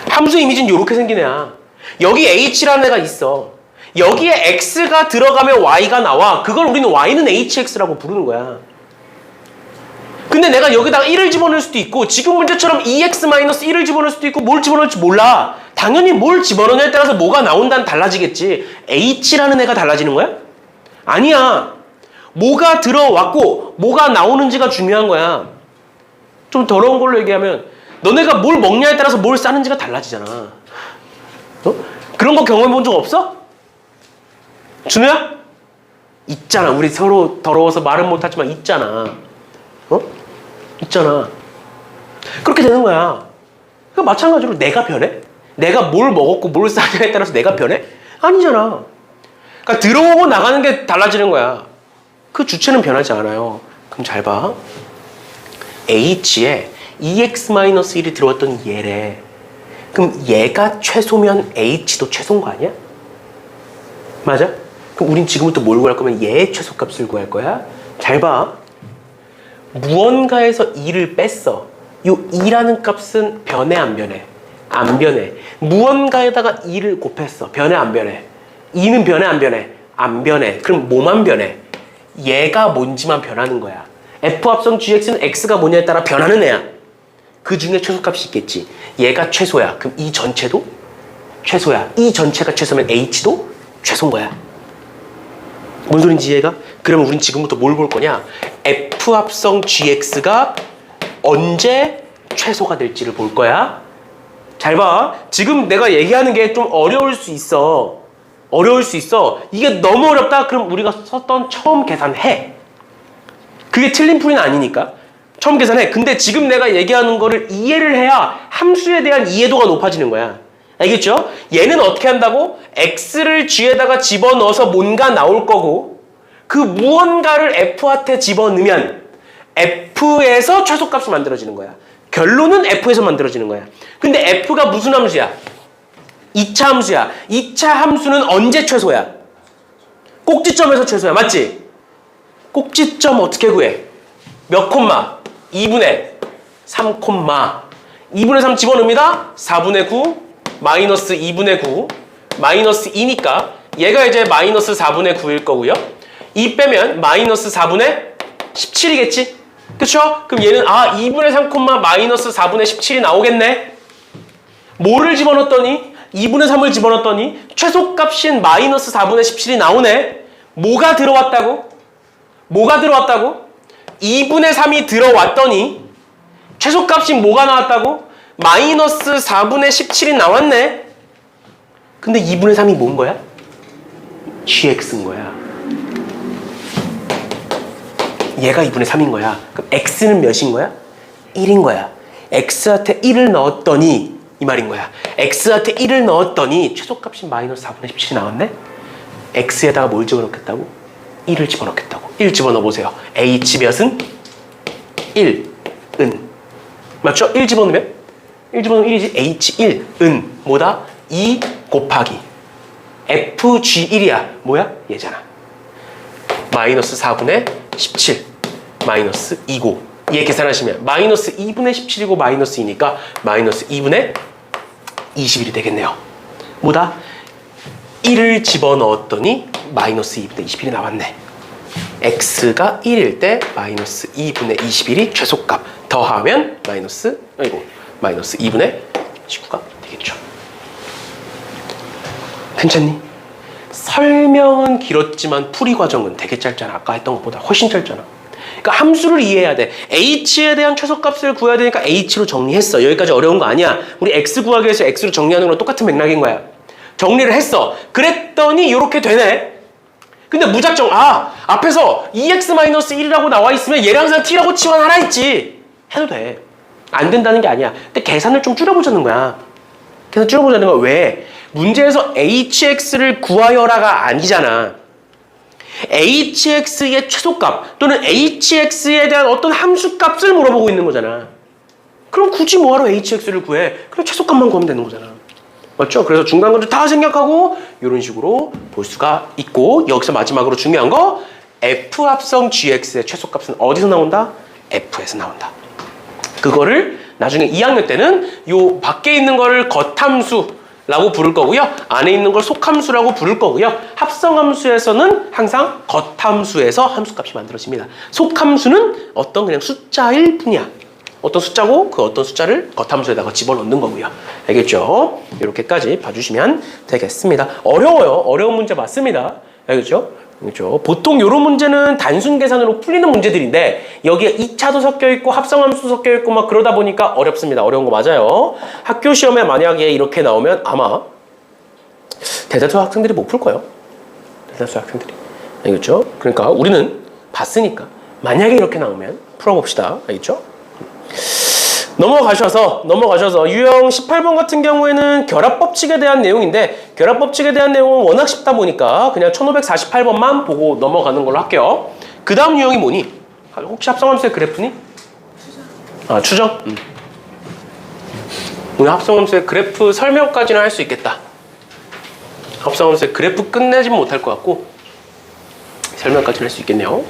함수의 이미지는 요렇게 생긴 애야. 여기 h라는 애가 있어. 여기에 x가 들어가면 y가 나와. 그걸 우리는 y는 hx라고 부르는 거야. 근데 내가 여기다가 1을 집어넣을 수도 있고 지금 문제처럼 2x-1을 집어넣을 수도 있고 뭘 집어넣을지 몰라. 당연히 뭘 집어넣냐에 따라서 뭐가 나온다는 달라지겠지. h라는 애가 달라지는 거야? 아니야. 뭐가 들어왔고 뭐가 나오는지가 중요한 거야. 좀 더러운 걸로 얘기하면 너네가 뭘 먹냐에 따라서 뭘 싸는지가 달라지잖아. 어? 그런 거 경험해 본 적 없어? 준우야? 있잖아. 우리 서로 더러워서 말은 못하지만 있잖아. 어? 있잖아. 그렇게 되는 거야. 그러니까 마찬가지로 내가 변해? 내가 뭘 먹었고 뭘 싸냐에 따라서 내가 변해? 아니잖아. 그러니까 들어오고 나가는 게 달라지는 거야. 그 주체는 변하지 않아요. 그럼 잘 봐. h에 2x-1이 들어왔던 얘래. 그럼 얘가 최소면 h도 최소인 거 아니야? 맞아? 그럼 우린 지금부터 뭘 구할 거면 얘의 최소값을 구할 거야. 잘 봐. 무언가에서 2를 뺐어. 요 2라는 값은 변해 안 변해? 안 변해. 무언가에다가 2를 곱했어. 변해 안 변해? 2는 변해 안 변해? 안 변해. 그럼 뭐만 변해? 얘가 뭔지만 변하는 거야. f 합성 gx는 x가 뭐냐에 따라 변하는 애야. 그 중에 최소값이 있겠지. 얘가 최소야. 그럼 이 전체도 최소야. 이 전체가 최소면 h도 최소인 거야. 뭔 소린지 이해가? 그러면 우린 지금부터 뭘 볼 거냐? f 합성 gx가 언제 최소가 될지를 볼 거야. 잘 봐. 지금 내가 얘기하는 게 좀 어려울 수 있어. 이게 너무 어렵다? 그럼 우리가 썼던 처음 계산해. 그게 틀린 풀이는 아니니까. 처음 계산해. 근데 지금 내가 얘기하는 거를 이해를 해야 함수에 대한 이해도가 높아지는 거야. 알겠죠? 얘는 어떻게 한다고? x를 g에다가 집어넣어서 뭔가 나올 거고 그 무언가를 f한테 집어넣으면 f에서 최소값이 만들어지는 거야. 결론은 f에서 만들어지는 거야. 근데 f가 무슨 함수야? 2차 함수야. 2차 함수는 언제 최소야? 꼭지점에서 최소야. 맞지? 꼭지점 어떻게 구해? 몇 콤마? 2분의 3 콤마. 2분의 3 집어넣습니다. 4분의 9 마이너스 2분의 9 마이너스 2니까 얘가 이제 마이너스 4분의 9일 거고요. 2 빼면 마이너스 4분의 17이겠지? 그쵸? 그럼 얘는 2분의 3 콤마 마이너스 4분의 17이 나오겠네? 뭐를 집어넣었더니? 2분의 3을 집어넣었더니 최소값인 마이너스 4분의 17이 나오네? 뭐가 들어왔다고? 뭐가 들어왔다고? 2분의 3이 들어왔더니 최소값이 뭐가 나왔다고? 마이너스 4분의 17이 나왔네. 근데 2분의 3이 뭔 거야? gx인 거야. 얘가 2분의 3인 거야. 그럼 x는 몇인 거야? 1인 거야. x한테 1을 넣었더니 이 말인 거야. x한테 1을 넣었더니 최소값이 마이너스 4분의 17이 나왔네? x에다가 뭘 집어넣겠다고? 1을 집어넣겠다고. 1 집어넣어보세요. h 몇은? 1은 맞죠? 1 집어넣으면? 1 집어넣으면 1이지. h1은 뭐다? 2 곱하기 fg1이야. 뭐야? 얘잖아. 마이너스 4분의 17 마이너스 2고 얘 계산하시면 마이너스 2분의 17이고 마이너스 2니까 마이너스 2분의 21이 되겠네요. 뭐다? 1을 집어넣었더니 마이너스 2분의 21이 나왔네. x가 1일 때 마이너스 2분의 21이 최소값 더하면 마이너스 2분의 19가 되겠죠. 괜찮니? 설명은 길었지만 풀이 과정은 되게 짧잖아. 아까 했던 것보다 훨씬 짧잖아. 그러니까 함수를 이해해야 돼. h에 대한 최소값을 구해야 되니까 h로 정리했어. 여기까지 어려운 거 아니야. 우리 x 구하기 위해서 x로 정리하는 거랑 똑같은 맥락인 거야. 정리를 했어. 그랬더니 이렇게 되네. 근데 무작정 앞에서 2x-1이라고 나와 있으면 얘를 항상 t라고 치환하라 했지. 해도 돼. 안 된다는 게 아니야. 근데 계산을 좀 줄여보자는 거야. 계산 줄여보자는 거야. 왜? 문제에서 hx를 구하여라가 아니잖아. hx의 최소값 또는 hx에 대한 어떤 함수값을 물어보고 있는 거잖아. 그럼 굳이 뭐하러 hx를 구해? 그냥 최소값만 구하면 되는 거잖아. 맞죠? 그래서 중간값을 다 생략하고 이런 식으로 볼 수가 있고, 여기서 마지막으로 중요한 거 f 합성 gx의 최소값은 어디서 나온다? f에서 나온다. 그거를 나중에 2학년 때는 요 밖에 있는 거를 겉함수라고 부를 거고요. 안에 있는 걸 속함수라고 부를 거고요. 합성함수에서는 항상 겉함수에서 함수값이 만들어집니다. 속함수는 어떤 그냥 숫자일 뿐이야. 어떤 숫자고 그 어떤 숫자를 겉함수에다가 집어넣는 거고요. 알겠죠? 이렇게까지 봐주시면 되겠습니다. 어려워요. 어려운 문제 맞습니다. 알겠죠? 그렇죠. 보통 이런 문제는 단순 계산으로 풀리는 문제들인데 여기에 2차도 섞여 있고 합성함수도 섞여 있고 막 그러다 보니까 어렵습니다. 어려운 거 맞아요. 학교 시험에 만약에 이렇게 나오면 아마 대다수 학생들이 못 풀 거예요. 대다수 학생들이. 알겠죠? 그러니까 우리는 봤으니까 만약에 이렇게 나오면 풀어봅시다. 알겠죠? 넘어가셔서 유형 18번 같은 경우에는 결합법칙에 대한 내용인데 결합법칙에 대한 내용은 워낙 쉽다 보니까 그냥 1548번만 보고 넘어가는 걸로 할게요. 그 다음 유형이 뭐니? 혹시 합성함수의 그래프니? 추정? 오늘 합성함수의 그래프 설명까지는 할 수 있겠다. 합성함수의 그래프 끝내진 못할 것 같고 설명까지는 할 수 있겠네요.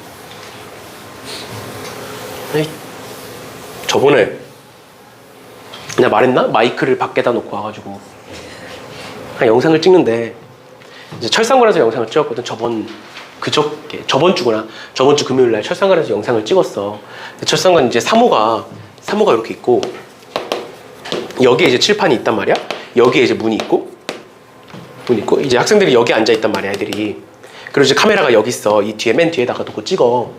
저번에 내가 말했나? 마이크를 밖에다 놓고 와가지고 영상을 찍는데 이제 철상관에서 영상을 찍었거든. 저번 주구나. 저번 주 금요일날 철상관에서 영상을 찍었어. 철상관 이제 사모가 이렇게 있고 여기에 이제 칠판이 있단 말이야. 여기에 이제 문이 있고 이제 학생들이 여기 앉아 있단 말이야, 애들이. 그리고 이제 카메라가 여기 있어. 이 뒤에 맨 뒤에다가 놓고 찍어.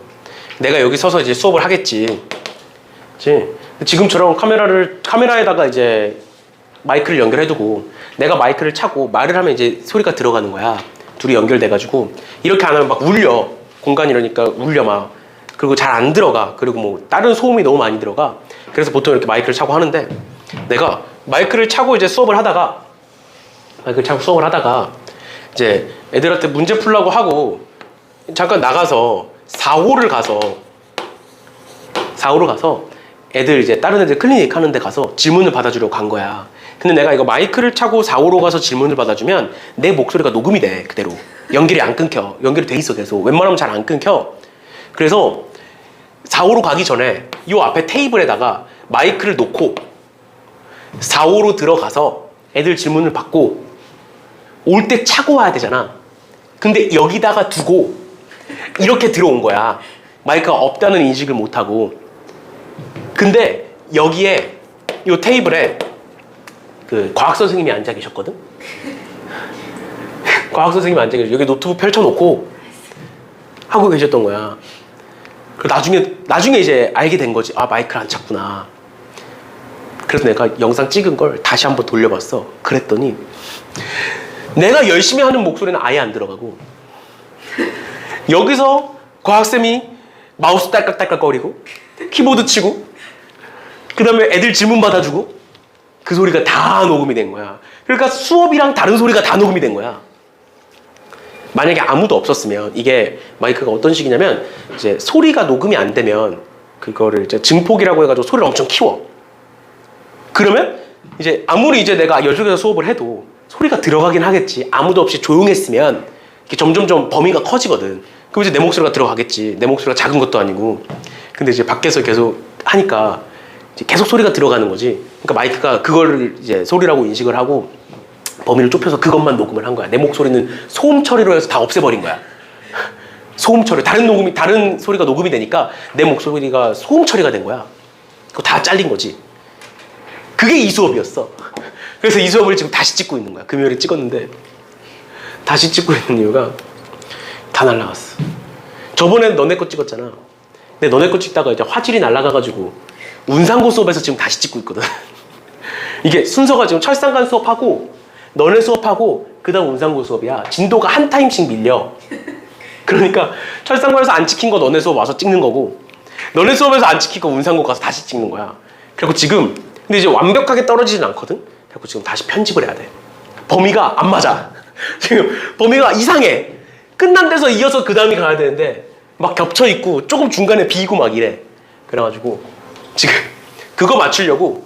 내가 여기 서서 이제 수업을 하겠지. 그치? 지금처럼 카메라에다가 이제 마이크를 연결해두고 내가 마이크를 차고 말을 하면 이제 소리가 들어가는 거야. 둘이 연결돼가지고 이렇게 안 하면 막 울려. 공간이 이러니까 울려 막. 그리고 잘 안 들어가. 그리고 뭐 다른 소음이 너무 많이 들어가. 그래서 보통 이렇게 마이크를 차고 하는데 내가 마이크를 차고 이제 수업을 하다가 이제 애들한테 문제 풀라고 하고 잠깐 나가서 4호를 가서 애들 이제 다른 애들 클리닉 하는 데 가서 질문을 받아주려고 간 거야. 근데 내가 이거 마이크를 차고 4호로 가서 질문을 받아주면 내 목소리가 녹음이 돼. 그대로 연결이 안 끊겨. 연결이 돼 있어. 계속 웬만하면 잘 안 끊겨. 그래서 4호로 가기 전에 이 앞에 테이블에다가 마이크를 놓고 4호로 들어가서 애들 질문을 받고 올 때 차고 와야 되잖아. 근데 여기다가 두고 이렇게 들어온 거야. 마이크가 없다는 인식을 못하고. 근데 여기에 이 테이블에 그 과학 선생님이 앉아 계셨거든. 과학 선생님이 앉아 계셔. 여기 노트북 펼쳐놓고 하고 계셨던 거야. 그 나중에 이제 알게 된 거지. 아, 마이크를 안 찾구나. 그래서 내가 영상 찍은 걸 다시 한번 돌려봤어. 그랬더니 내가 열심히 하는 목소리는 아예 안 들어가고 여기서 과학쌤이 마우스 딸깍딸깍거리고 키보드 치고 그 다음에 애들 질문 받아주고 그 소리가 다 녹음이 된 거야. 그러니까 수업이랑 다른 소리가 다 녹음이 된 거야. 만약에 아무도 없었으면 이게 마이크가 어떤 식이냐면 이제 소리가 녹음이 안 되면 그거를 이제 증폭이라고 해가지고 소리를 엄청 키워. 그러면 이제 아무리 이제 내가 연속해서 수업을 해도 소리가 들어가긴 하겠지. 아무도 없이 조용했으면 이렇게 점점점 범위가 커지거든. 그럼 이제 내 목소리가 들어가겠지. 내 목소리가 작은 것도 아니고. 근데 이제 밖에서 계속 하니까 이제 계속 소리가 들어가는 거지. 그러니까 마이크가 그거를 이제 소리라고 인식을 하고 범위를 좁혀서 그것만 녹음을 한 거야. 내 목소리는 소음 처리로 해서 다 없애버린 거야. 소음 처리. 다른 소리가 녹음이 되니까 내 목소리가 소음 처리가 된 거야. 그거 다 잘린 거지. 그게 이 수업이었어. 그래서 이 수업을 지금 다시 찍고 있는 거야. 금요일에 찍었는데 다시 찍고 있는 이유가 다 날라갔어. 저번에 너네 거 찍었잖아. 근데 너네 거 찍다가 이제 화질이 날라가가지고 운상고 수업에서 지금 다시 찍고 있거든. 이게 순서가 지금 철상관 수업하고 너네 수업하고 그 다음 운상고 수업이야. 진도가 한 타임씩 밀려. 그러니까 철상관에서 안 찍힌 거 너네 수업 와서 찍는 거고 너네 수업에서 안 찍힌 거 운상고 가서 다시 찍는 거야. 그리고 지금 근데 이제 완벽하게 떨어지진 않거든. 그리고 지금 다시 편집을 해야 돼. 범위가 안 맞아. 지금 범위가 이상해. 끝난 데서 이어서 그 다음이 가야 되는데 막 겹쳐 있고 조금 중간에 비고 막 이래. 그래가지고 지금 그거 맞추려고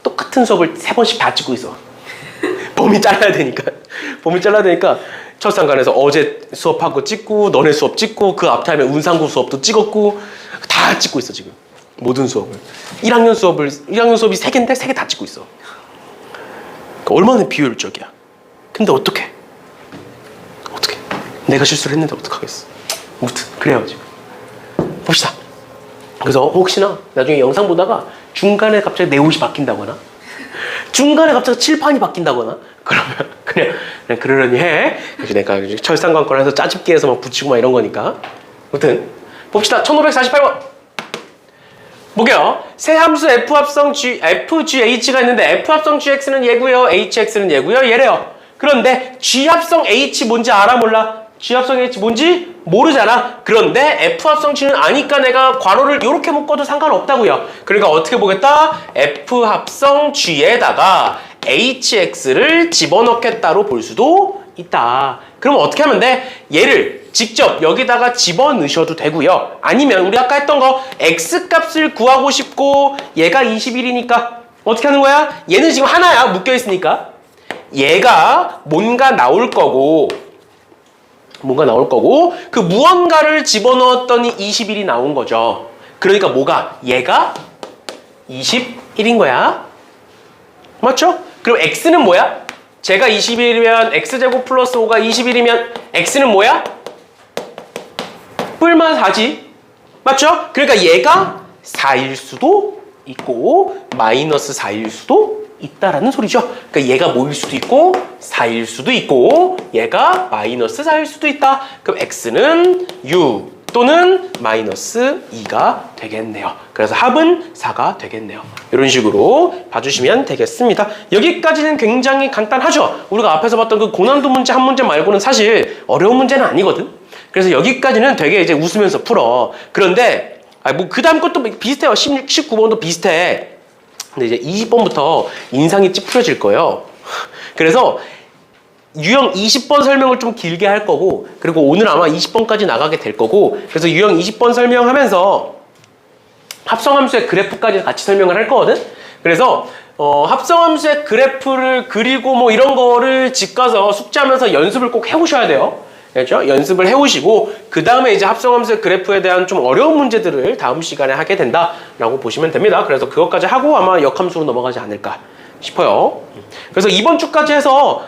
똑같은 수업을 3번씩 다 찍고 있어. 범위 잘라야 되니까. 범위 잘라야 되니까 철상관에서 어제 수업하고 찍고 너네 수업 찍고 그 앞타임에 운상고 수업도 찍었고 다 찍고 있어 지금. 모든 수업을. 1학년 수업이 3개인데 3개 다 찍고 있어. 그러니까 얼마나 비효율적이야. 근데 어떡해. 내가 실수를 했는데 어떡하겠어. 아무튼 그래요 지금. 봅시다. 그래서 혹시나 나중에 영상 보다가 중간에 갑자기 내 옷이 바뀐다거나 중간에 갑자기 칠판이 바뀐다거나 그러면 그냥 그러려니 해. 그래서 내가 철상관권 해서 짜집기해서 막 붙이고 막 이런 거니까. 아무튼 봅시다. 1548번 볼게요. 새 함수 F합성 FGH가 있는데 F합성 GX는 얘고요. HX는 얘고요. 얘래요. 그런데 G합성 H 뭔지 알아 몰라? G합성 H 뭔지 모르잖아. 그런데 F합성 G는 아니까 내가 괄호를 이렇게 묶어도 상관없다고요. 그러니까 어떻게 보겠다? F합성 G에다가 HX를 집어넣겠다로 볼 수도 있다. 그럼 어떻게 하면 돼? 얘를 직접 여기다가 집어넣으셔도 되고요. 아니면 우리 아까 했던 거 X값을 구하고 싶고 얘가 21이니까 어떻게 하는 거야? 얘는 지금 하나야. 묶여있으니까. 얘가 뭔가 나올 거고 그 무언가를 집어넣었더니 21이 나온 거죠. 그러니까 뭐가? 얘가 21인 거야. 맞죠? 그럼 X는 뭐야? 제가 21이면 X제곱 플러스 5가 21이면 X는 뭐야? 뿔만 4지. 맞죠? 그러니까 얘가 4일 수도 있고 마이너스 4일 수도 있다라는 소리죠. 그러니까 얘가 뭐일 수도 있고 4일 수도 있고 얘가 마이너스 4일 수도 있다. 그럼 X는 6 또는 마이너스 2가 되겠네요. 그래서 합은 4가 되겠네요. 이런 식으로 봐주시면 되겠습니다. 여기까지는 굉장히 간단하죠. 우리가 앞에서 봤던 그 고난도 문제 한 문제 말고는 사실 어려운 문제는 아니거든. 그래서 여기까지는 되게 이제 웃으면서 풀어. 그런데 뭐 그 다음 것도 비슷해요. 19번도 비슷해. 근데 이제 20번부터 인상이 찌푸려질 거예요. 그래서 유형 20번 설명을 좀 길게 할 거고, 그리고 오늘 아마 20번까지 나가게 될 거고, 그래서 유형 20번 설명하면서 합성함수의 그래프까지 같이 설명을 할 거거든. 그래서 합성함수의 그래프를 그리고 뭐 이런 거를 집 가서 숙제하면서 연습을 꼭 해오셔야 돼요. 알죠? 연습을 해오시고 그 다음에 이제 합성함수의 그래프에 대한 좀 어려운 문제들을 다음 시간에 하게 된다라고 보시면 됩니다. 그래서 그것까지 하고 아마 역함수로 넘어가지 않을까 싶어요. 그래서 이번 주까지 해서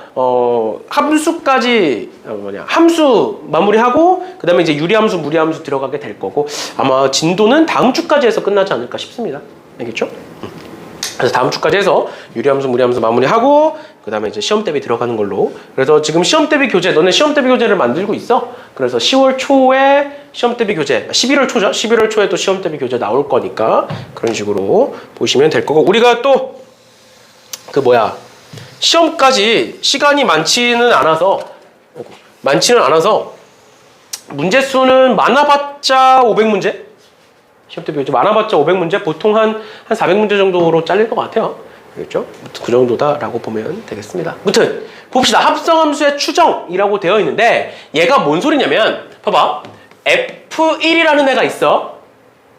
함수까지 함수 마무리하고 그 다음에 이제 유리함수, 무리함수 들어가게 될 거고 아마 진도는 다음 주까지 해서 끝나지 않을까 싶습니다. 알겠죠? 그래서 다음 주까지 해서 유리함수, 무리함수 마무리하고 그 다음에 이제 시험 대비 들어가는 걸로. 그래서 지금 시험 대비 교재, 너네 시험 대비 교재를 만들고 있어. 그래서 10월 초에 시험 대비 교재, 11월 초죠? 11월 초에 또 시험 대비 교재 나올 거니까 그런 식으로 보시면 될 거고, 우리가 또 그 시험까지 시간이 많지는 않아서 문제 수는 많아봤자 500문제? 시험 대비 교재 많아봤자 500문제? 보통 한 400문제 정도로 잘릴 것 같아요. 알겠죠? 그 정도다라고 보면 되겠습니다. 무튼 봅시다. 합성함수의 추정이라고 되어 있는데 얘가 뭔 소리냐면 봐봐. F1이라는 애가 있어.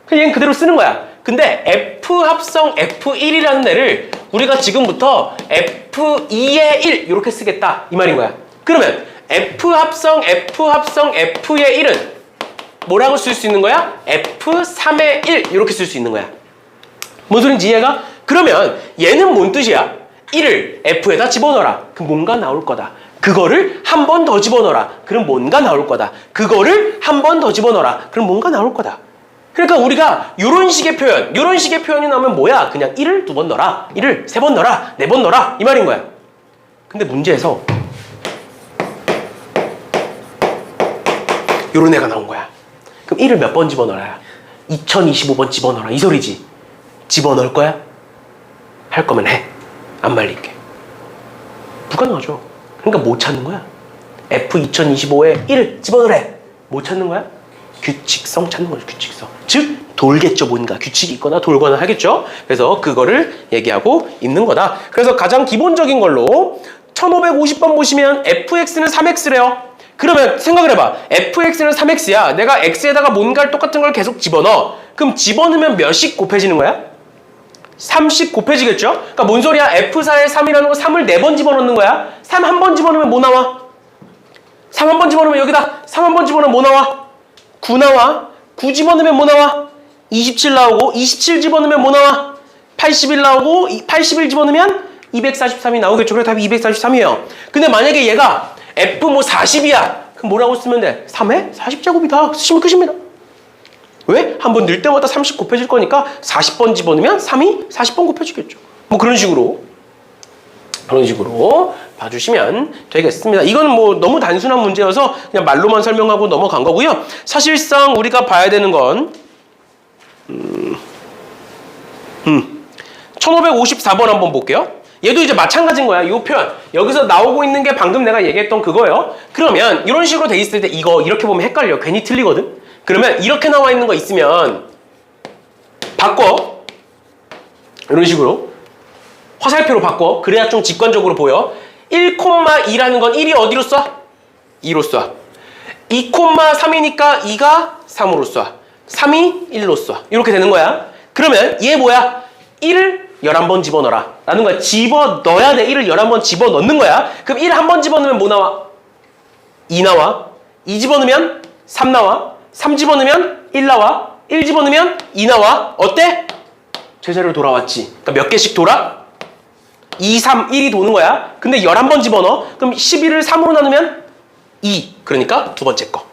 그냥 얘는 그대로 쓰는 거야. 근데 F 합성 F1이라는 애를 우리가 지금부터 F2의 1 이렇게 쓰겠다 이 말인 거야. 그러면 F 합성 F의 1은 뭐라고 쓸 수 있는 거야? F3의 1 이렇게 쓸 수 있는 거야. 뭔 소린지 이해가? 그러면 얘는 뭔 뜻이야? 1을 F에다 집어넣어라. 그럼 뭔가 나올 거다. 그거를 한 번 더 집어넣어라. 그럼 뭔가 나올 거다. 그거를 한 번 더 집어넣어라. 그럼 뭔가 나올 거다. 그러니까 우리가 이런 식의 표현이 나오면 뭐야? 그냥 1을 2번 넣어라. 1을 3번 넣어라. 4번 넣어라. 이 말인 거야. 근데 문제에서 요런 애가 나온 거야. 그럼 1을 몇 번 집어넣어야? 2025번 집어넣어라. 이 소리지. 집어넣을 거야? 할 거면 해. 안 말릴게. 불가능하죠. 그러니까 못 찾는 거야. F2025에 1을 집어넣으래. 못 찾는 거야? 규칙성 찾는 거죠. 규칙성. 즉 돌겠죠. 뭔가 규칙이 있거나 돌거나 하겠죠. 그래서 그거를 얘기하고 있는 거다. 그래서 가장 기본적인 걸로 1550번 보시면 fx는 3x래요. 그러면 생각을 해봐. fx는 3x야. 내가 x에다가 뭔가를 똑같은 걸 계속 집어넣어. 그럼 집어넣으면 몇씩 곱해지는 거야? 3씩 곱해지겠죠? 그러니까 뭔 소리야? F4에 3이라는 거 3을 4번 집어넣는 거야. 3 한 번 집어넣으면 뭐 나와? 3 한 번 집어넣으면 여기다 3 한 번 집어넣으면 뭐 나와? 9 나와. 9 집어넣으면 뭐 나와? 27 나오고 27 집어넣으면 뭐 나와? 81 나오고 81 집어넣으면 243이 나오겠죠. 그래서 답이 243이에요. 근데 만약에 얘가 F 40이야. 그럼 뭐라고 쓰면 돼? 3에 40제곱이다. 쓰시면 끝입니다. 왜? 한 번 넣을 때마다 30 곱해질 거니까 40번 집어넣으면 3이 40번 곱해지겠죠. 뭐 그런 식으로 봐주시면 되겠습니다. 이건 뭐 너무 단순한 문제여서 그냥 말로만 설명하고 넘어간 거고요. 사실상 우리가 봐야 되는 건 1554번 한번 볼게요. 얘도 이제 마찬가지인 거야. 이 표현. 여기서 나오고 있는 게 방금 내가 얘기했던 그거예요. 그러면 이런 식으로 돼 있을 때 이거 이렇게 보면 헷갈려. 괜히 틀리거든. 그러면 이렇게 나와 있는 거 있으면 바꿔. 이런 식으로 화살표로 바꿔. 그래야 좀 직관적으로 보여. 1,2라는 건 1이 어디로 쏴? 2로 쏴. 2,3이니까 2가 3으로 쏴. 3이 1로 쏴. 이렇게 되는 거야. 그러면 얘 뭐야? 1을 11번 집어넣어라 라는 거야. 집어넣어야 돼. 1을 11번 집어넣는 거야. 그럼 1 한 번 집어넣으면 뭐 나와? 2 나와. 2 집어넣으면 3 나와. 3 집어넣으면 1 나와. 1 집어넣으면 2 나와. 어때? 제자리로 돌아왔지. 그러니까 몇 개씩 돌아? 2, 3, 1이 도는 거야. 근데 11번 집어넣어. 그럼 11을 3으로 나누면 2. 그러니까 두 번째 거.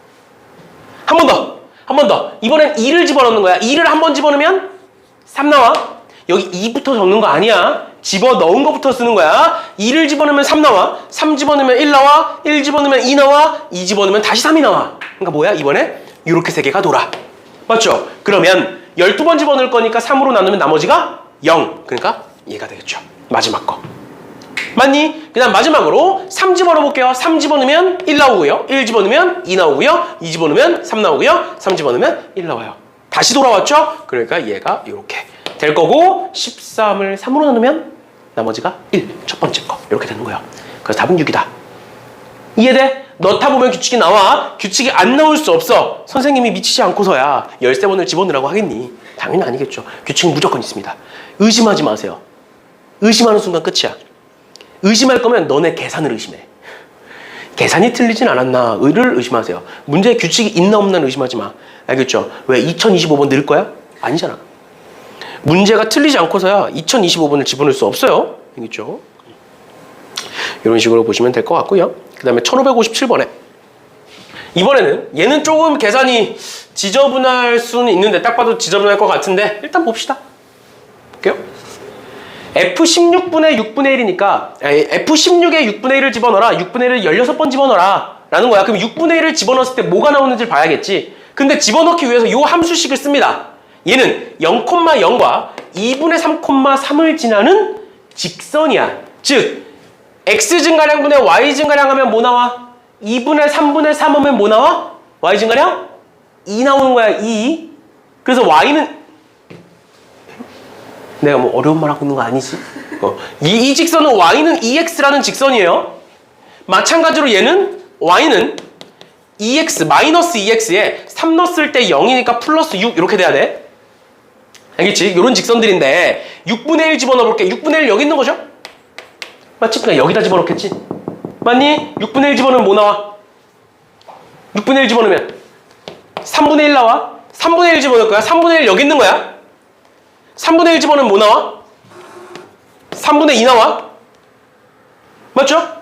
한 번 더. 한 번 더. 이번엔 2를 집어넣는 거야. 2를 한 번 집어넣으면 3 나와. 여기 2부터 적는 거 아니야. 집어넣은 거부터 쓰는 거야. 2를 집어넣으면 3 나와. 3 집어넣으면 1 나와. 1 집어넣으면 2 나와. 2 집어넣으면 다시 3이 나와. 그러니까 뭐야? 이번에 이렇게 세 개가 돌아. 맞죠? 그러면 12번 집어넣을 거니까 3으로 나누면 나머지가 0. 그러니까 얘가 되겠죠. 마지막 거. 맞니? 그 다음 마지막으로 3 집어넣어볼게요. 3 집어넣으면 1 나오고요. 1 집어넣으면 2 나오고요. 2 집어넣으면 3 나오고요. 3 집어넣으면 1 나와요. 다시 돌아왔죠? 그러니까 얘가 이렇게 될 거고 13을 3으로 나누면 나머지가 1. 첫 번째 거. 이렇게 되는 거예요. 그래서 답은 6이다. 이해돼? 넣다 보면 규칙이 나와. 규칙이 안 나올 수 없어. 선생님이 미치지 않고서야 13번을 집어넣으라고 하겠니? 당연히 아니겠죠. 규칙은 무조건 있습니다. 의심하지 마세요. 의심하는 순간 끝이야. 의심할 거면 너네 계산을 의심해. 계산이 틀리진 않았나를 의심하세요. 문제의 규칙이 있나 없나 의심하지 마. 알겠죠? 왜 2025번 넣을 거야? 아니잖아. 문제가 틀리지 않고서야 2025번을 집어넣을 수 없어요. 알겠죠? 이런 식으로 보시면 될 것 같고요. 그 다음에 1557번에 이번에는 얘는 조금 계산이 지저분할 수는 있는데 딱 봐도 지저분할 것 같은데 일단 봅시다. 볼게요. F16분의 6분의 1이니까 F16에 6분의 1을 집어넣어라. 6분의 1을 16번 집어넣어라 라는 거야. 그럼 6분의 1을 집어넣었을 때 뭐가 나오는지를 봐야겠지. 근데 집어넣기 위해서 요 함수식을 씁니다. 얘는 0,0과 2분의 3,3을 지나는 직선이야. 즉 x 증가량분의 y 증가량 하면 뭐 나와? 2분의 3분의 3 하면 뭐 나와? y 증가량? 2 나오는 거야. 2. 그래서 y는 내가 뭐 어려운 말 하고 있는 거 아니지? 이 직선은 y는 2x라는 직선이에요. 마찬가지로 얘는 y는 2x 마이너스 2x에 3 넣었을 때 0이니까 플러스 6 이렇게 돼야 돼. 알겠지? 이런 직선들인데 6분의 1 집어넣어 볼게. 6분의 1 여기 있는 거죠? 맞지? 그냥 여기다 집어넣겠지? 맞니? 6분의 1 집어넣으면 뭐 나와? 6분의 1 집어넣으면 3분의 1 나와. 3분의 1 집어넣을 거야. 3분의 1 여기 있는 거야. 3분의 1 집어넣으면 뭐 나와? 3분의 2 나와. 맞죠?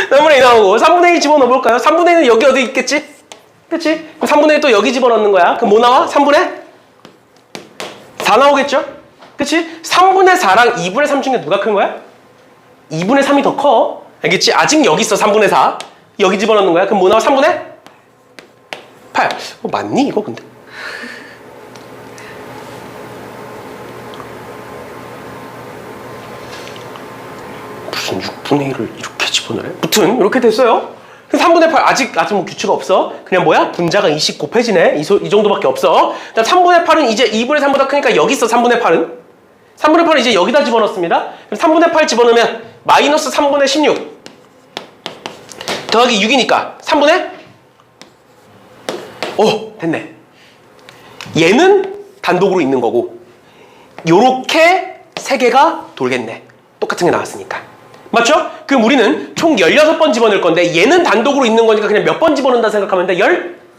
3분의 2 나오고 3분의 1 집어넣어 볼까요? 3분의 1은 여기 어디 있겠지? 그치? 그럼 3분의 1 또 여기 집어넣는 거야. 그럼 뭐 나와? 3분의 4 나오겠죠? 그치? 3분의 4랑 2분의 3 중에 누가 큰 거야? 2분의 3이 더 커. 알겠지? 아직 여기 있어. 3분의 4 여기 집어넣는 거야. 그럼 뭐 나와? 3분의 8. 맞니 이거 근데? 무슨 6분의 1을 이렇게 집어넣어요? 무튼 이렇게 됐어요. 3분의 8 아직 뭐 규칙 없어. 그냥 뭐야? 분자가 20 곱해지네. 이 정도밖에 없어. 3분의 8은 이제 2분의 3보다 크니까 여기 있어. 3분의 8은 3분의 8은 이제 여기다 집어넣습니다. 그럼 3분의 8 집어넣으면 마이너스 3분의 16 더하기 6이니까 3분의 됐네. 얘는 단독으로 있는 거고 요렇게 3개가 돌겠네. 똑같은 게 나왔으니까. 맞죠? 그럼 우리는 총 16번 집어넣을 건데 얘는 단독으로 있는 거니까 그냥 몇 번 집어넣는다 생각하면 돼?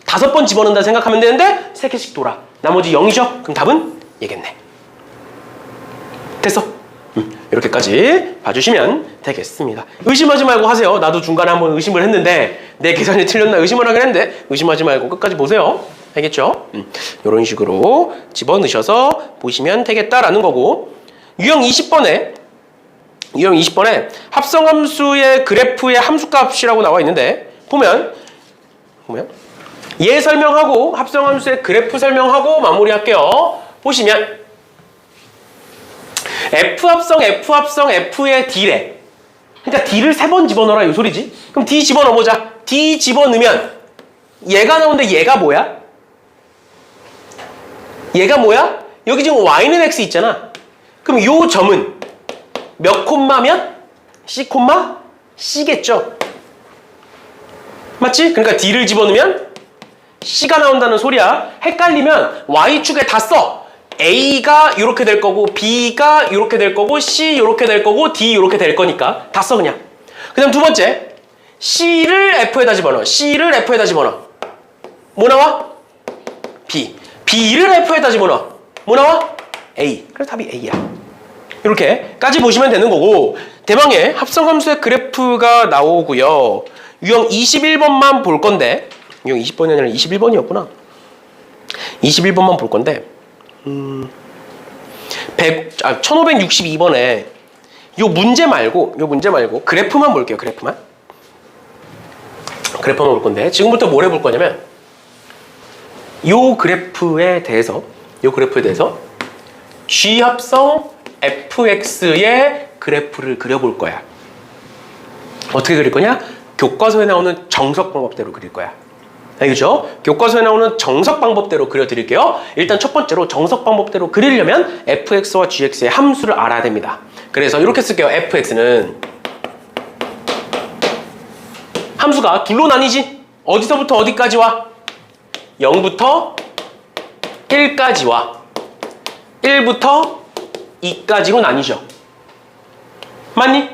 15번 집어넣는다 생각하면 되는데 3개씩 돌아. 나머지 0이죠? 그럼 답은 얘겠네. 됐어? 이렇게까지 봐주시면 되겠습니다. 의심하지 말고 하세요. 나도 중간에 한번 의심을 했는데 내 계산이 틀렸나 의심을 하긴 했는데 의심하지 말고 끝까지 보세요. 알겠죠? 이런 식으로 집어넣으셔서 보시면 되겠다라는 거고 유형 20번에 합성함수의 그래프의 함수값이라고 나와 있는데 보면 얘 설명하고 합성함수의 그래프 설명하고 마무리할게요. 보시면 F합성 F의 D래. 그러니까 D를 3번 집어넣어라 이 소리지. 그럼 D 집어넣어보자. D 집어넣으면 얘가 나오는데 얘가 뭐야? 얘가 뭐야? 여기 지금 Y는 X 있잖아. 그럼 요 점은 몇 콤마 몇? C 콤마 C겠죠? 맞지? 그러니까 D를 집어넣으면 C가 나온다는 소리야. 헷갈리면 Y축에 다 써. A가 이렇게 될 거고 B가 이렇게 될 거고 C 이렇게 될 거고 D 이렇게 될 거니까 다 써 그냥. 그 다음 두 번째 C를 F에다 집어넣어. C를 F에다 집어넣어. 뭐 나와? B. B를 F에다 집어넣어. 뭐 나와? A. 그래서 답이 A야. 이렇게까지 보시면 되는 거고 대망의 합성함수의 그래프가 나오고요. 유형 21번만 볼 건데 유형 20번이 아니라 21번이었구나. 21번만 볼 건데 1562번에 요 문제 말고 그래프만 볼게요. 그래프만 볼 건데 지금부터 뭘 해볼 거냐면 요 그래프에 대해서 G합성 fx의 그래프를 그려볼 거야. 어떻게 그릴 거냐? 교과서에 나오는 정석 방법대로 그릴 거야. 알겠죠? 교과서에 나오는 정석 방법대로 그려드릴게요. 일단 첫 번째로 정석 방법대로 그리려면 fx와 gx의 함수를 알아야 됩니다. 그래서 이렇게 쓸게요. fx는 함수가 둘로 나뉘지? 어디서부터 어디까지 와? 0부터 1까지 와. 1부터 2까지로 나뉘죠. 맞니?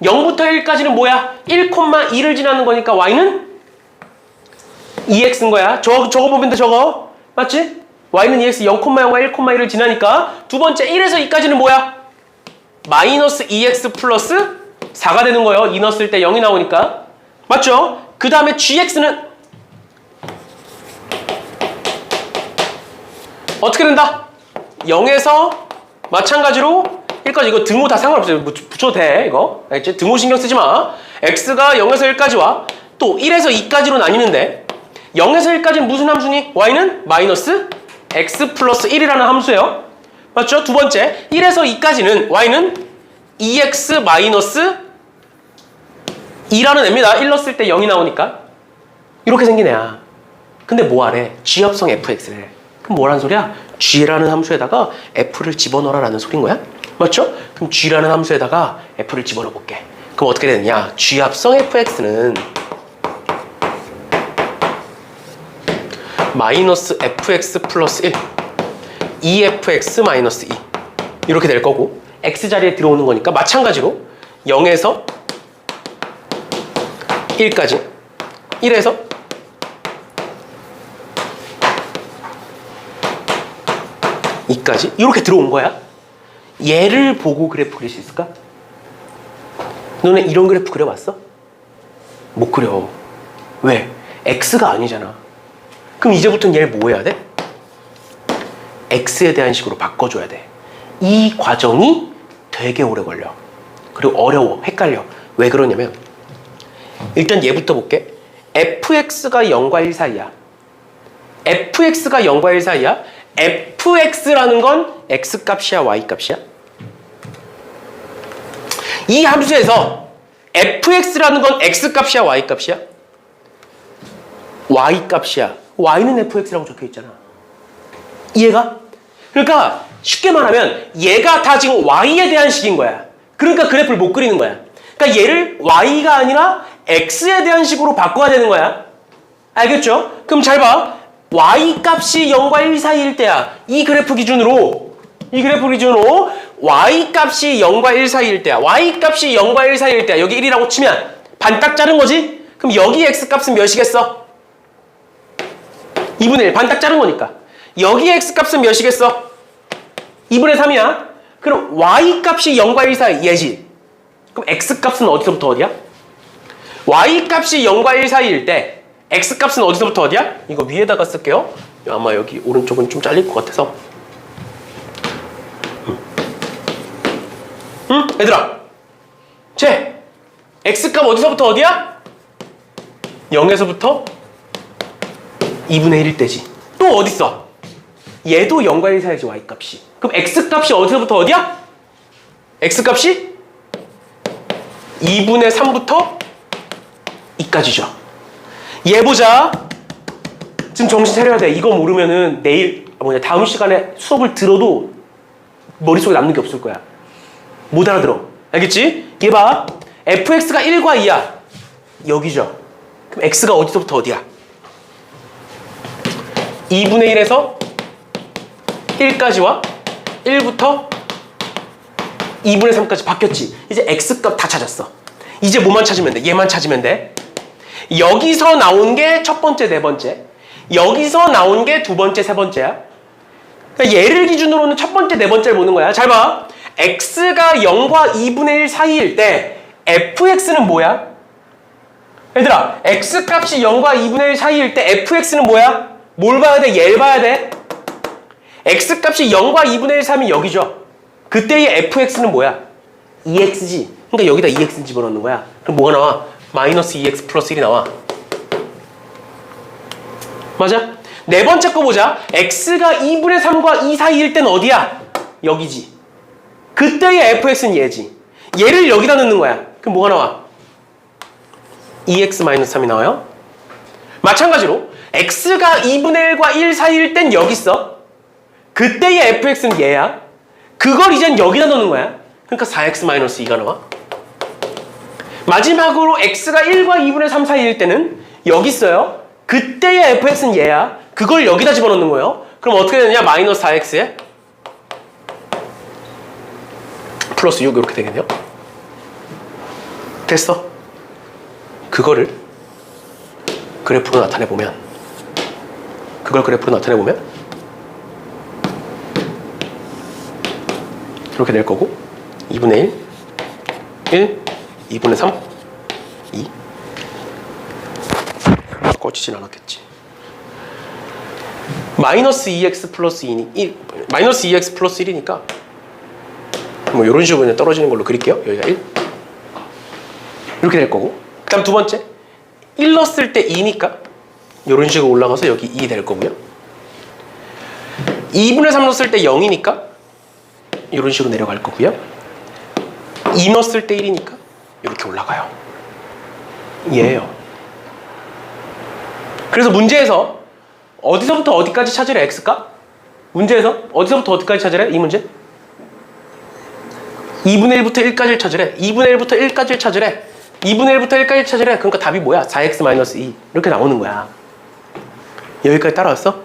0부터 1까지는 뭐야? 1,2를 지나는 거니까 y는 2x인 거야. 저거 보면 돼, 저거. 맞지? y는 2x 0,0과 1,1을 지나니까 두 번째 1에서 2까지는 뭐야? 마이너스 2x 플러스 4가 되는 거예요. 2 넣었을 때 0이 나오니까. 맞죠? 그 다음에 gx는 어떻게 된다? 0에서 마찬가지로 1까지. 이거 등호 다 상관없어요. 뭐 붙여도 돼 이거. 알겠지? 등호 신경 쓰지 마. x가 0에서 1까지 와. 또 1에서 2까지로 나뉘는데 0에서 1까지는 무슨 함수니? y는 마이너스 x 플러스 1이라는 함수예요. 맞죠? 두 번째 1에서 2까지는 y는 2x 마이너스 2라는 애입니다. 1 넣었을 때 0이 나오니까 이렇게 생긴 애야. 근데 뭐하래? G합성 fx래. 그럼 뭐라는 소리야? G라는 함수에다가 f를 집어넣어라 라는 소린 거야? 맞죠? 그럼 G라는 함수에다가 f를 집어넣어 볼게. 그럼 어떻게 되느냐? G합성 fx는 마이너스 fx 플러스 1 2fx 마이너스 2 이렇게 될 거고 x 자리에 들어오는 거니까 마찬가지로 0에서 1까지 1에서 2까지 이렇게 들어온 거야. 얘를 보고 그래프 그릴 수 있을까? 너네 이런 그래프 그려봤어? 못 그려. 왜? x가 아니잖아. 그럼 이제부터는 얘를 뭐 해야 돼? x에 대한 식으로 바꿔줘야 돼. 이 과정이 되게 오래 걸려. 그리고 어려워. 헷갈려. 왜 그러냐면 일단 얘부터 볼게. fx가 0과 1 사이야. fx가 0과 1 사이야. fx라는 건 x값이야 y값이야? 이 함수에서 fx라는 건 x값이야 y값이야? y값이야. y는 fx라고 적혀있잖아. 이해가? 그러니까 쉽게 말하면 얘가 다 지금 y에 대한 식인 거야. 그러니까 그래프를 못 그리는 거야. 그러니까 얘를 y가 아니라 x에 대한 식으로 바꿔야 되는 거야. 알겠죠? 그럼 잘 봐. y값이 0과 1 사이일 때야. 이 그래프 기준으로 y값이 0과 1 사이일 때야. y값이 0과 1 사이일 때야. 여기 1이라고 치면 반딱 자른 거지? 그럼 여기 x값은 몇이겠어? 2분의 1. 반딱 자른 거니까. 여기 x값은 몇이겠어? 2분의 3이야. 그럼 y값이 0과 1 사이 얘지. 그럼 x값은 어디서부터 어디야? y값이 0과 1 사이일 때 x값은 어디서부터 어디야? 이거 위에다가 쓸게요. 아마 여기 오른쪽은 좀 잘릴 것 같아서. 응? 얘들아. 쟤 x값 어디서부터 어디야? 0에서부터 2분의 1일 때지. 또 어딨어? 얘도 0과 1 사이지 y값이. 그럼 x값이 어디서부터 어디야? x값이 2분의 3부터 2까지죠. 얘 보자. 지금 정신 차려야 돼. 이거 모르면은 내일 다음 시간에 수업을 들어도 머릿속에 남는 게 없을 거야. 못 알아들어. 알겠지? 얘 봐. fx가 1과 2야. 여기죠. 그럼 x가 어디서부터 어디야? 2분의 1에서 1까지와 1부터 2분의 3까지 바뀌었지. 이제 x값 다 찾았어. 이제 뭐만 찾으면 돼? 얘만 찾으면 돼. 여기서 나온 게 첫 번째, 네 번째. 여기서 나온 게 두 번째, 세 번째야. 그러니까 얘를 기준으로는 첫 번째, 네 번째를 보는 거야. 잘 봐. x가 0과 2분의 1 사이일 때 fx는 뭐야? 얘들아, x값이 0과 2분의 1 사이일 때 fx는 뭐야? 뭘 봐야 돼? 얘를 봐야 돼. x값이 0과 2분의 1 사이면 여기죠. 그때의 fx는 뭐야? 2x지. 그러니까 여기다 2x 집어넣는 거야. 그럼 뭐가 나와? 마이너스 2x 플러스 1이 나와. 맞아? 네 번째 거 보자. x가 2분의 3과 2 사이일 땐 어디야? 여기지. 그때의 fx는 얘지. 얘를 여기다 넣는 거야. 그럼 뭐가 나와? 2x 마이너스 3이 나와요. 마찬가지로 x가 2분의 1과 1 사이일 땐 여기 있어. 그때의 fx는 얘야. 그걸 이젠 여기다 넣는 거야. 그러니까 4x 마이너스 2가 나와. 마지막으로 x가 1과 2분의 3 사이일 때는 여기 있어요. 그때의 fx는 얘야. 그걸 여기다 집어넣는 거예요. 그럼 어떻게 되느냐? 마이너스 4x에 플러스 6 이렇게 되겠네요. 됐어. 그거를 그래프로 나타내보면 이렇게 될 거고 2분의 1 2분의 3 2 꺼지진 않았겠지. 마이너스 2x 플러스 2니, 마이너스 2x 플러스 1이니까 뭐 이런 식으로 그냥 떨어지는 걸로 그릴게요. 여기가 1 이렇게 될 거고, 그 다음 두 번째 1 넣었을 때 2니까 이런 식으로 올라가서 여기 2 될 거고요. 2분의 3 넣었을 때 0이니까 이런 식으로 내려갈 거고요. 2 넣었을 때 1이니까 이렇게 올라가요. 얘예요. 그래서 문제에서 어디서부터 어디까지 찾으래, x값? 문제에서 어디서부터 어디까지 찾으래, 이 문제? 2분의 1부터 1까지를 찾으래. 2분의 1부터 1까지를 찾으래. 2분의 1부터 1까지 찾으래. 그러니까 답이 뭐야? 4x-2 이렇게 나오는 거야. 여기까지 따라왔어?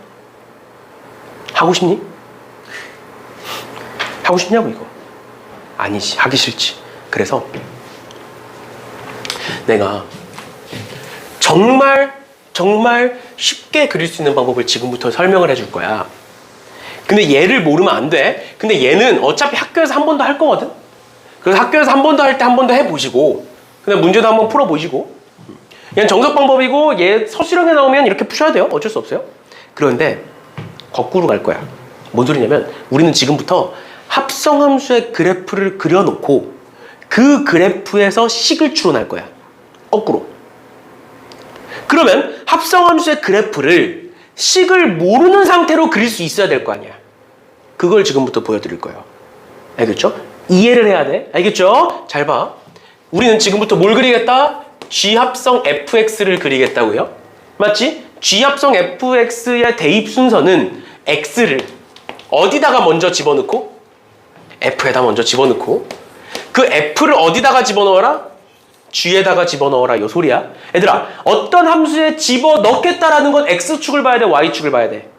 하고 싶니? 하고 싶냐고 이거. 아니지, 하기 싫지. 그래서 내가 정말 쉽게 그릴 수 있는 방법을 지금부터 설명을 해줄 거야. 근데 얘를 모르면 안 돼. 근데 얘는 어차피 학교에서 한 번 더 할 거거든. 그래서 학교에서 한 번 더 할 때 한 번 더 해보시고, 그다음 문제도 한번 풀어보시고. 얘는 정석 방법이고 얘 서술형에 나오면 이렇게 푸셔야 돼요. 어쩔 수 없어요. 그런데 거꾸로 갈 거야. 뭔 소리냐면 우리는 지금부터 합성함수의 그래프를 그려놓고 그 그래프에서 식을 추론할 거야. 거꾸로. 그러면 합성함수의 그래프를 식을 모르는 상태로 그릴 수 있어야 될 거 아니야. 그걸 지금부터 보여드릴 거예요. 알겠죠? 이해를 해야 돼. 알겠죠? 잘 봐. 우리는 지금부터 뭘 그리겠다? G합성 fx를 그리겠다고요. 맞지? G합성 fx의 대입 순서는 x를 어디다가 먼저 집어넣고 f에다 먼저 집어넣고 그 f를 어디다가 집어넣어라? G에다가 집어넣어라 요 소리야. 얘들아, 어떤 함수에 집어넣겠다라는 건 x축을 봐야 돼, y축을 봐야 돼?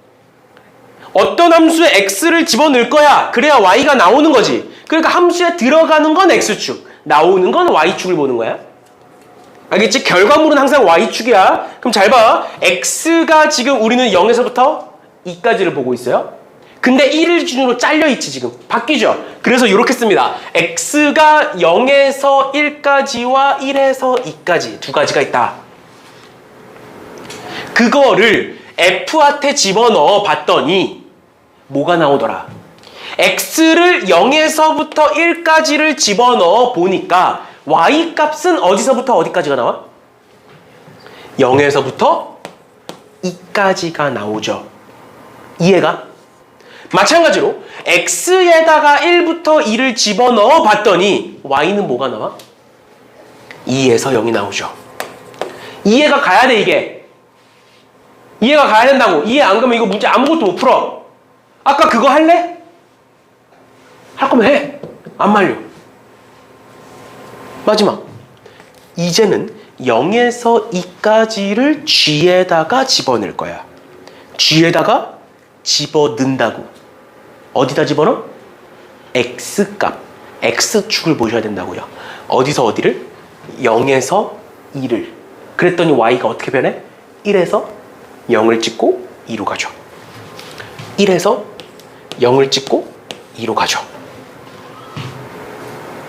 어떤 함수에 x를 집어넣을 거야. 그래야 y가 나오는 거지. 그러니까 함수에 들어가는 건 x축, 나오는 건 y축을 보는 거야. 알겠지? 결과물은 항상 y축이야. 그럼 잘 봐. x가 지금 우리는 0에서부터 2까지를 보고 있어요. 근데 1을 기준으로 잘려있지 지금. 바뀌죠? 그래서 이렇게 씁니다. x가 0에서 1까지와 1에서 2까지 두 가지가 있다. 그거를 f한테 집어넣어 봤더니 뭐가 나오더라? x를 0에서부터 1까지를 집어넣어 보니까 y값은 어디서부터 어디까지가 나와? 0에서부터 2까지가 나오죠. 이해가? 마찬가지로 x에다가 1부터 2를 집어넣어 봤더니 y는 뭐가 나와? 2에서 0이 나오죠. 이해가 가야 돼, 이게. 이해가 가야 된다고. 이해 안 가면 이거 문제 아무것도 못 풀어. 아까 그거 할래? 할 거면 해. 안 말려. 마지막. 이제는 0에서 2까지를 g에다가 집어넣을 거야. g에다가 집어넣는다고. 어디다 집어넣어? x값, x축을 보셔야 된다고요. 어디서 어디를? 0에서 2를. 그랬더니 y가 어떻게 변해? 1에서 0을 찍고 2로 가죠. 1에서 0을 찍고 2로 가죠.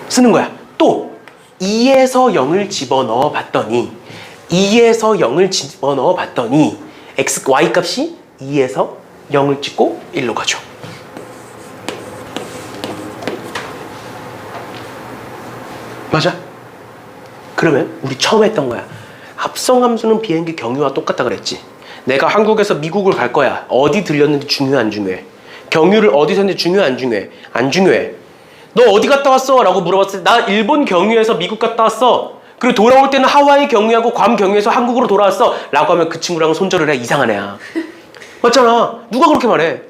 쓰는 거야. 또 2에서 0을 집어넣어 봤더니 2에서 0을 집어넣어 봤더니 y값이 2에서 0을 찍고 1로 가죠. 맞아? 그러면 우리 처음 했던 거야. 합성함수는 비행기 경유와 똑같다 그랬지. 내가 한국에서 미국을 갈 거야. 어디 들렸는지 중요해 안 중요해? 경유를 어디서 했는지 중요해 안 중요해? 안 중요해. 너 어디 갔다 왔어? 라고 물어봤을 때 나 일본 경유에서 미국 갔다 왔어. 그리고 돌아올 때는 하와이 경유하고 괌 경유에서 한국으로 돌아왔어. 라고 하면 그 친구랑은 손절을 해. 이상한 애야. 맞잖아. 누가 그렇게 말해?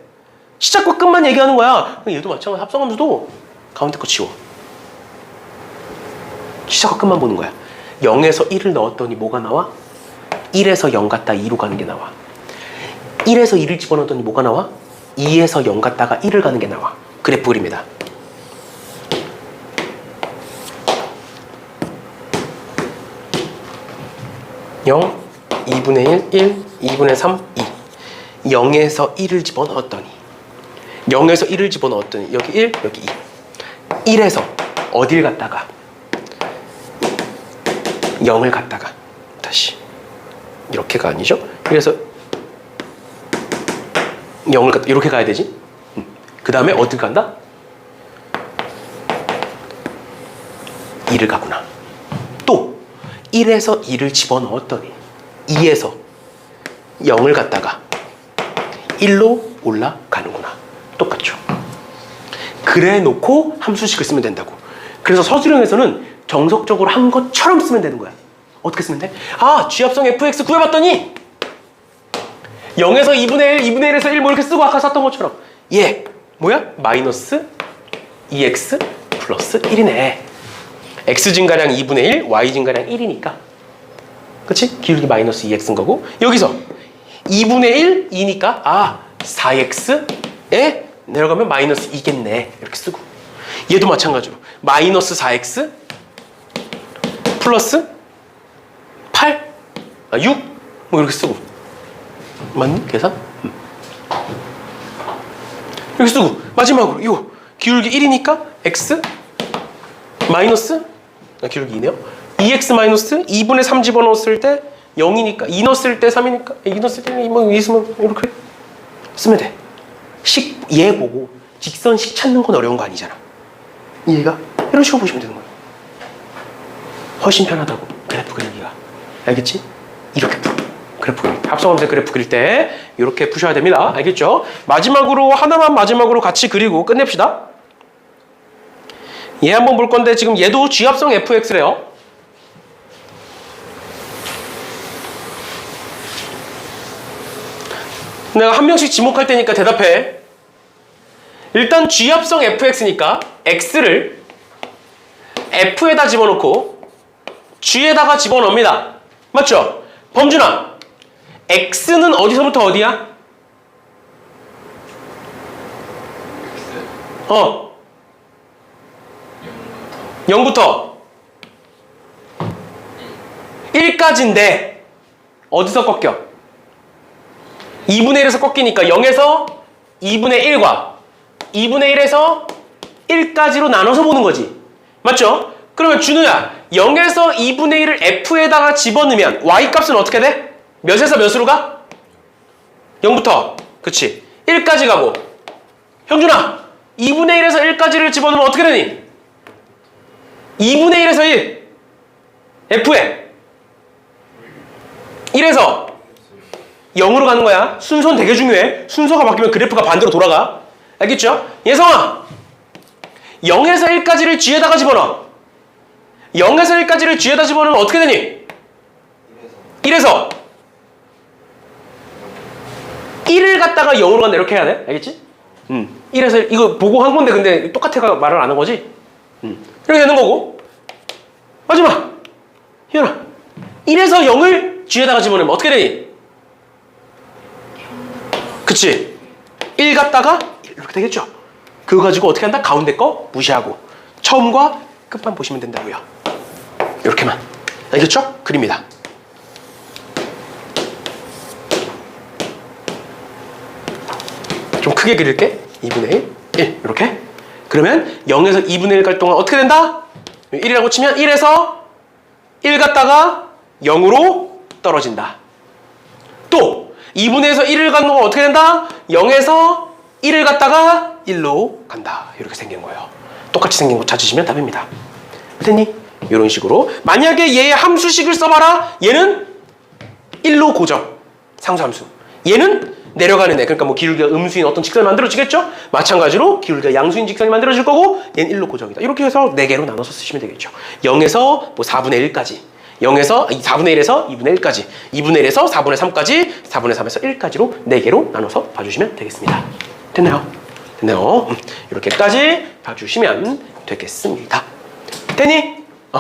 시작과 끝만 얘기하는 거야. 얘도 마찬가지. 합성함수도 가운데 거 치워. 시작과 끝만 보는 거야. 0에서 1을 넣었더니 뭐가 나와? 1에서 0 갔다 2로 가는 게 나와. 1에서 2를 집어넣었더니 뭐가 나와? 2에서 0 갔다가 1을 가는 게 나와. 그래프 그립니다. (0) 2분의 1, 1, 2분의 3, 2 0에서 1을 집어넣었더니 0에서 1을 집어넣었더니 여기 1, 여기 2 1에서 어딜 갔다가 0을 갔다가 다시 이렇게가 아니죠? 그래서 0을 갖다 이렇게 가야 되지. 그 다음에 어디 간다? 2를 가구나. 또 1에서 2를 집어넣었더니 2에서 0을 갖다가 1로 올라가는구나. 똑같죠. 그래 놓고 함수식을 쓰면 된다고. 그래서 서술형에서는 정석적으로 한 것처럼 쓰면 되는 거야. 어떻게 쓰면 돼? 아, G합성 fx 구해봤더니 0에서 2분의 1, 2분의 1에서 1 뭐 이렇게 쓰고 아까 썼던 것처럼 얘 뭐야? 마이너스 2x 플러스 1이네. x 증가량 2분의 1, y 증가량 1이니까. 그치? 기울기 마이너스 2x인 거고, 여기서 2분의 1, 2니까 아 4x에 내려가면 마이너스 2겠네. 이렇게 쓰고, 얘도 마찬가지로 마이너스 4x 플러스 8, 6 뭐 이렇게 쓰고. 맞니? 계산? 이렇게 쓰고, 마지막으로 이거 기울기 1이니까 x 마이너스 기울기 2네요. 2x 마이너스 2분의 3 집어넣었을 때 0이니까 2 넣었을 때 3이니까 2 넣었을 때 뭐 있으면 이렇게 쓰면 돼. 얘 보고 직선식 찾는 건 어려운 거 아니잖아. 얘가 이런 식으로 보시면 되는 거예요. 훨씬 편하다고. 그래프 그리기가. 알겠지? 이렇게 풀어. 그래프 그릴 때, 합성함수의 그래프 그릴 때 이렇게 푸셔야 됩니다. 알겠죠? 마지막으로 하나만 마지막으로 같이 그리고 끝냅시다. 얘 한번 볼 건데 지금 얘도 G합성 fx래요. 내가 한 명씩 지목할 테니까 대답해. 일단 G합성 fx니까 x를 f에다 집어넣고 G에다가 집어넣습니다. 맞죠? 범준아, x는 어디서부터 어디야? 어 0부터 1까지인데 어디서 꺾여? 2분의 1에서 꺾이니까 0에서 2분의 1과 2분의 1에서 1까지로 나눠서 보는 거지. 맞죠? 그러면 준우야, 0에서 2분의 1을 f에다가 집어넣으면 y값은 어떻게 돼? 몇에서 몇으로 가? 0부터, 그치? 1까지 가고. 형준아, 2분의 1에서 1까지를 집어넣으면 어떻게 되니? 2분의 1에서 1 f에 1에서 0으로 가는 거야. 순서는 되게 중요해. 순서가 바뀌면 그래프가 반대로 돌아가. 알겠죠? 예성아, 0에서 1까지를 G에다가 집어넣어. 0에서 1까지를 G에다 집어넣으면 어떻게 되니? 1에서 1을 갖다가 0으로 간다. 이렇게 해야 돼. 알겠지? 1에서 1, 이거 보고 한 건데 근데 똑같아가 말을 안 한 거지? 이렇게 되는 거고. 마지막 희연아, 1에서 0을 G에다가 집어넣으면 어떻게 되니? 그치? 1 갖다가 1 이렇게 되겠죠? 그거 가지고 어떻게 한다? 가운데 거 무시하고 처음과 끝만 보시면 된다고요. 이렇게만. 알겠죠? 그립니다. 좀 크게 그릴게. 2분의 1, 1 이렇게. 그러면 0에서 2분의 1 갈 동안 어떻게 된다? 1이라고 치면 1에서 1 갔다가 0으로 떨어진다. 또 2분의 1에서 1을 가는 동안 어떻게 된다? 0에서 1을 갔다가 1로 간다. 이렇게 생긴 거예요. 똑같이 생긴 거 찾으시면 답입니다. 됐니? 이런 식으로. 만약에 얘의 함수식을 써봐라. 얘는 1로 고정. 상수함수. 얘는 내려가는 애. 그러니까 뭐 기울기가 음수인 어떤 직선이 만들어지겠죠? 마찬가지로 기울기가 양수인 직선이 만들어질 거고 얘는 1로 고정이다. 이렇게 해서 4개로 나눠서 쓰시면 되겠죠. 0에서 뭐 4분의 1까지. 0에서 4분의 1에서 2분의 1까지. 2분의 1에서 4분의 3까지. 4분의 3에서 1까지로 4개로 나눠서 봐주시면 되겠습니다. 됐나요? 됐네요. 이렇게까지 봐주시면 되겠습니다. 됐니?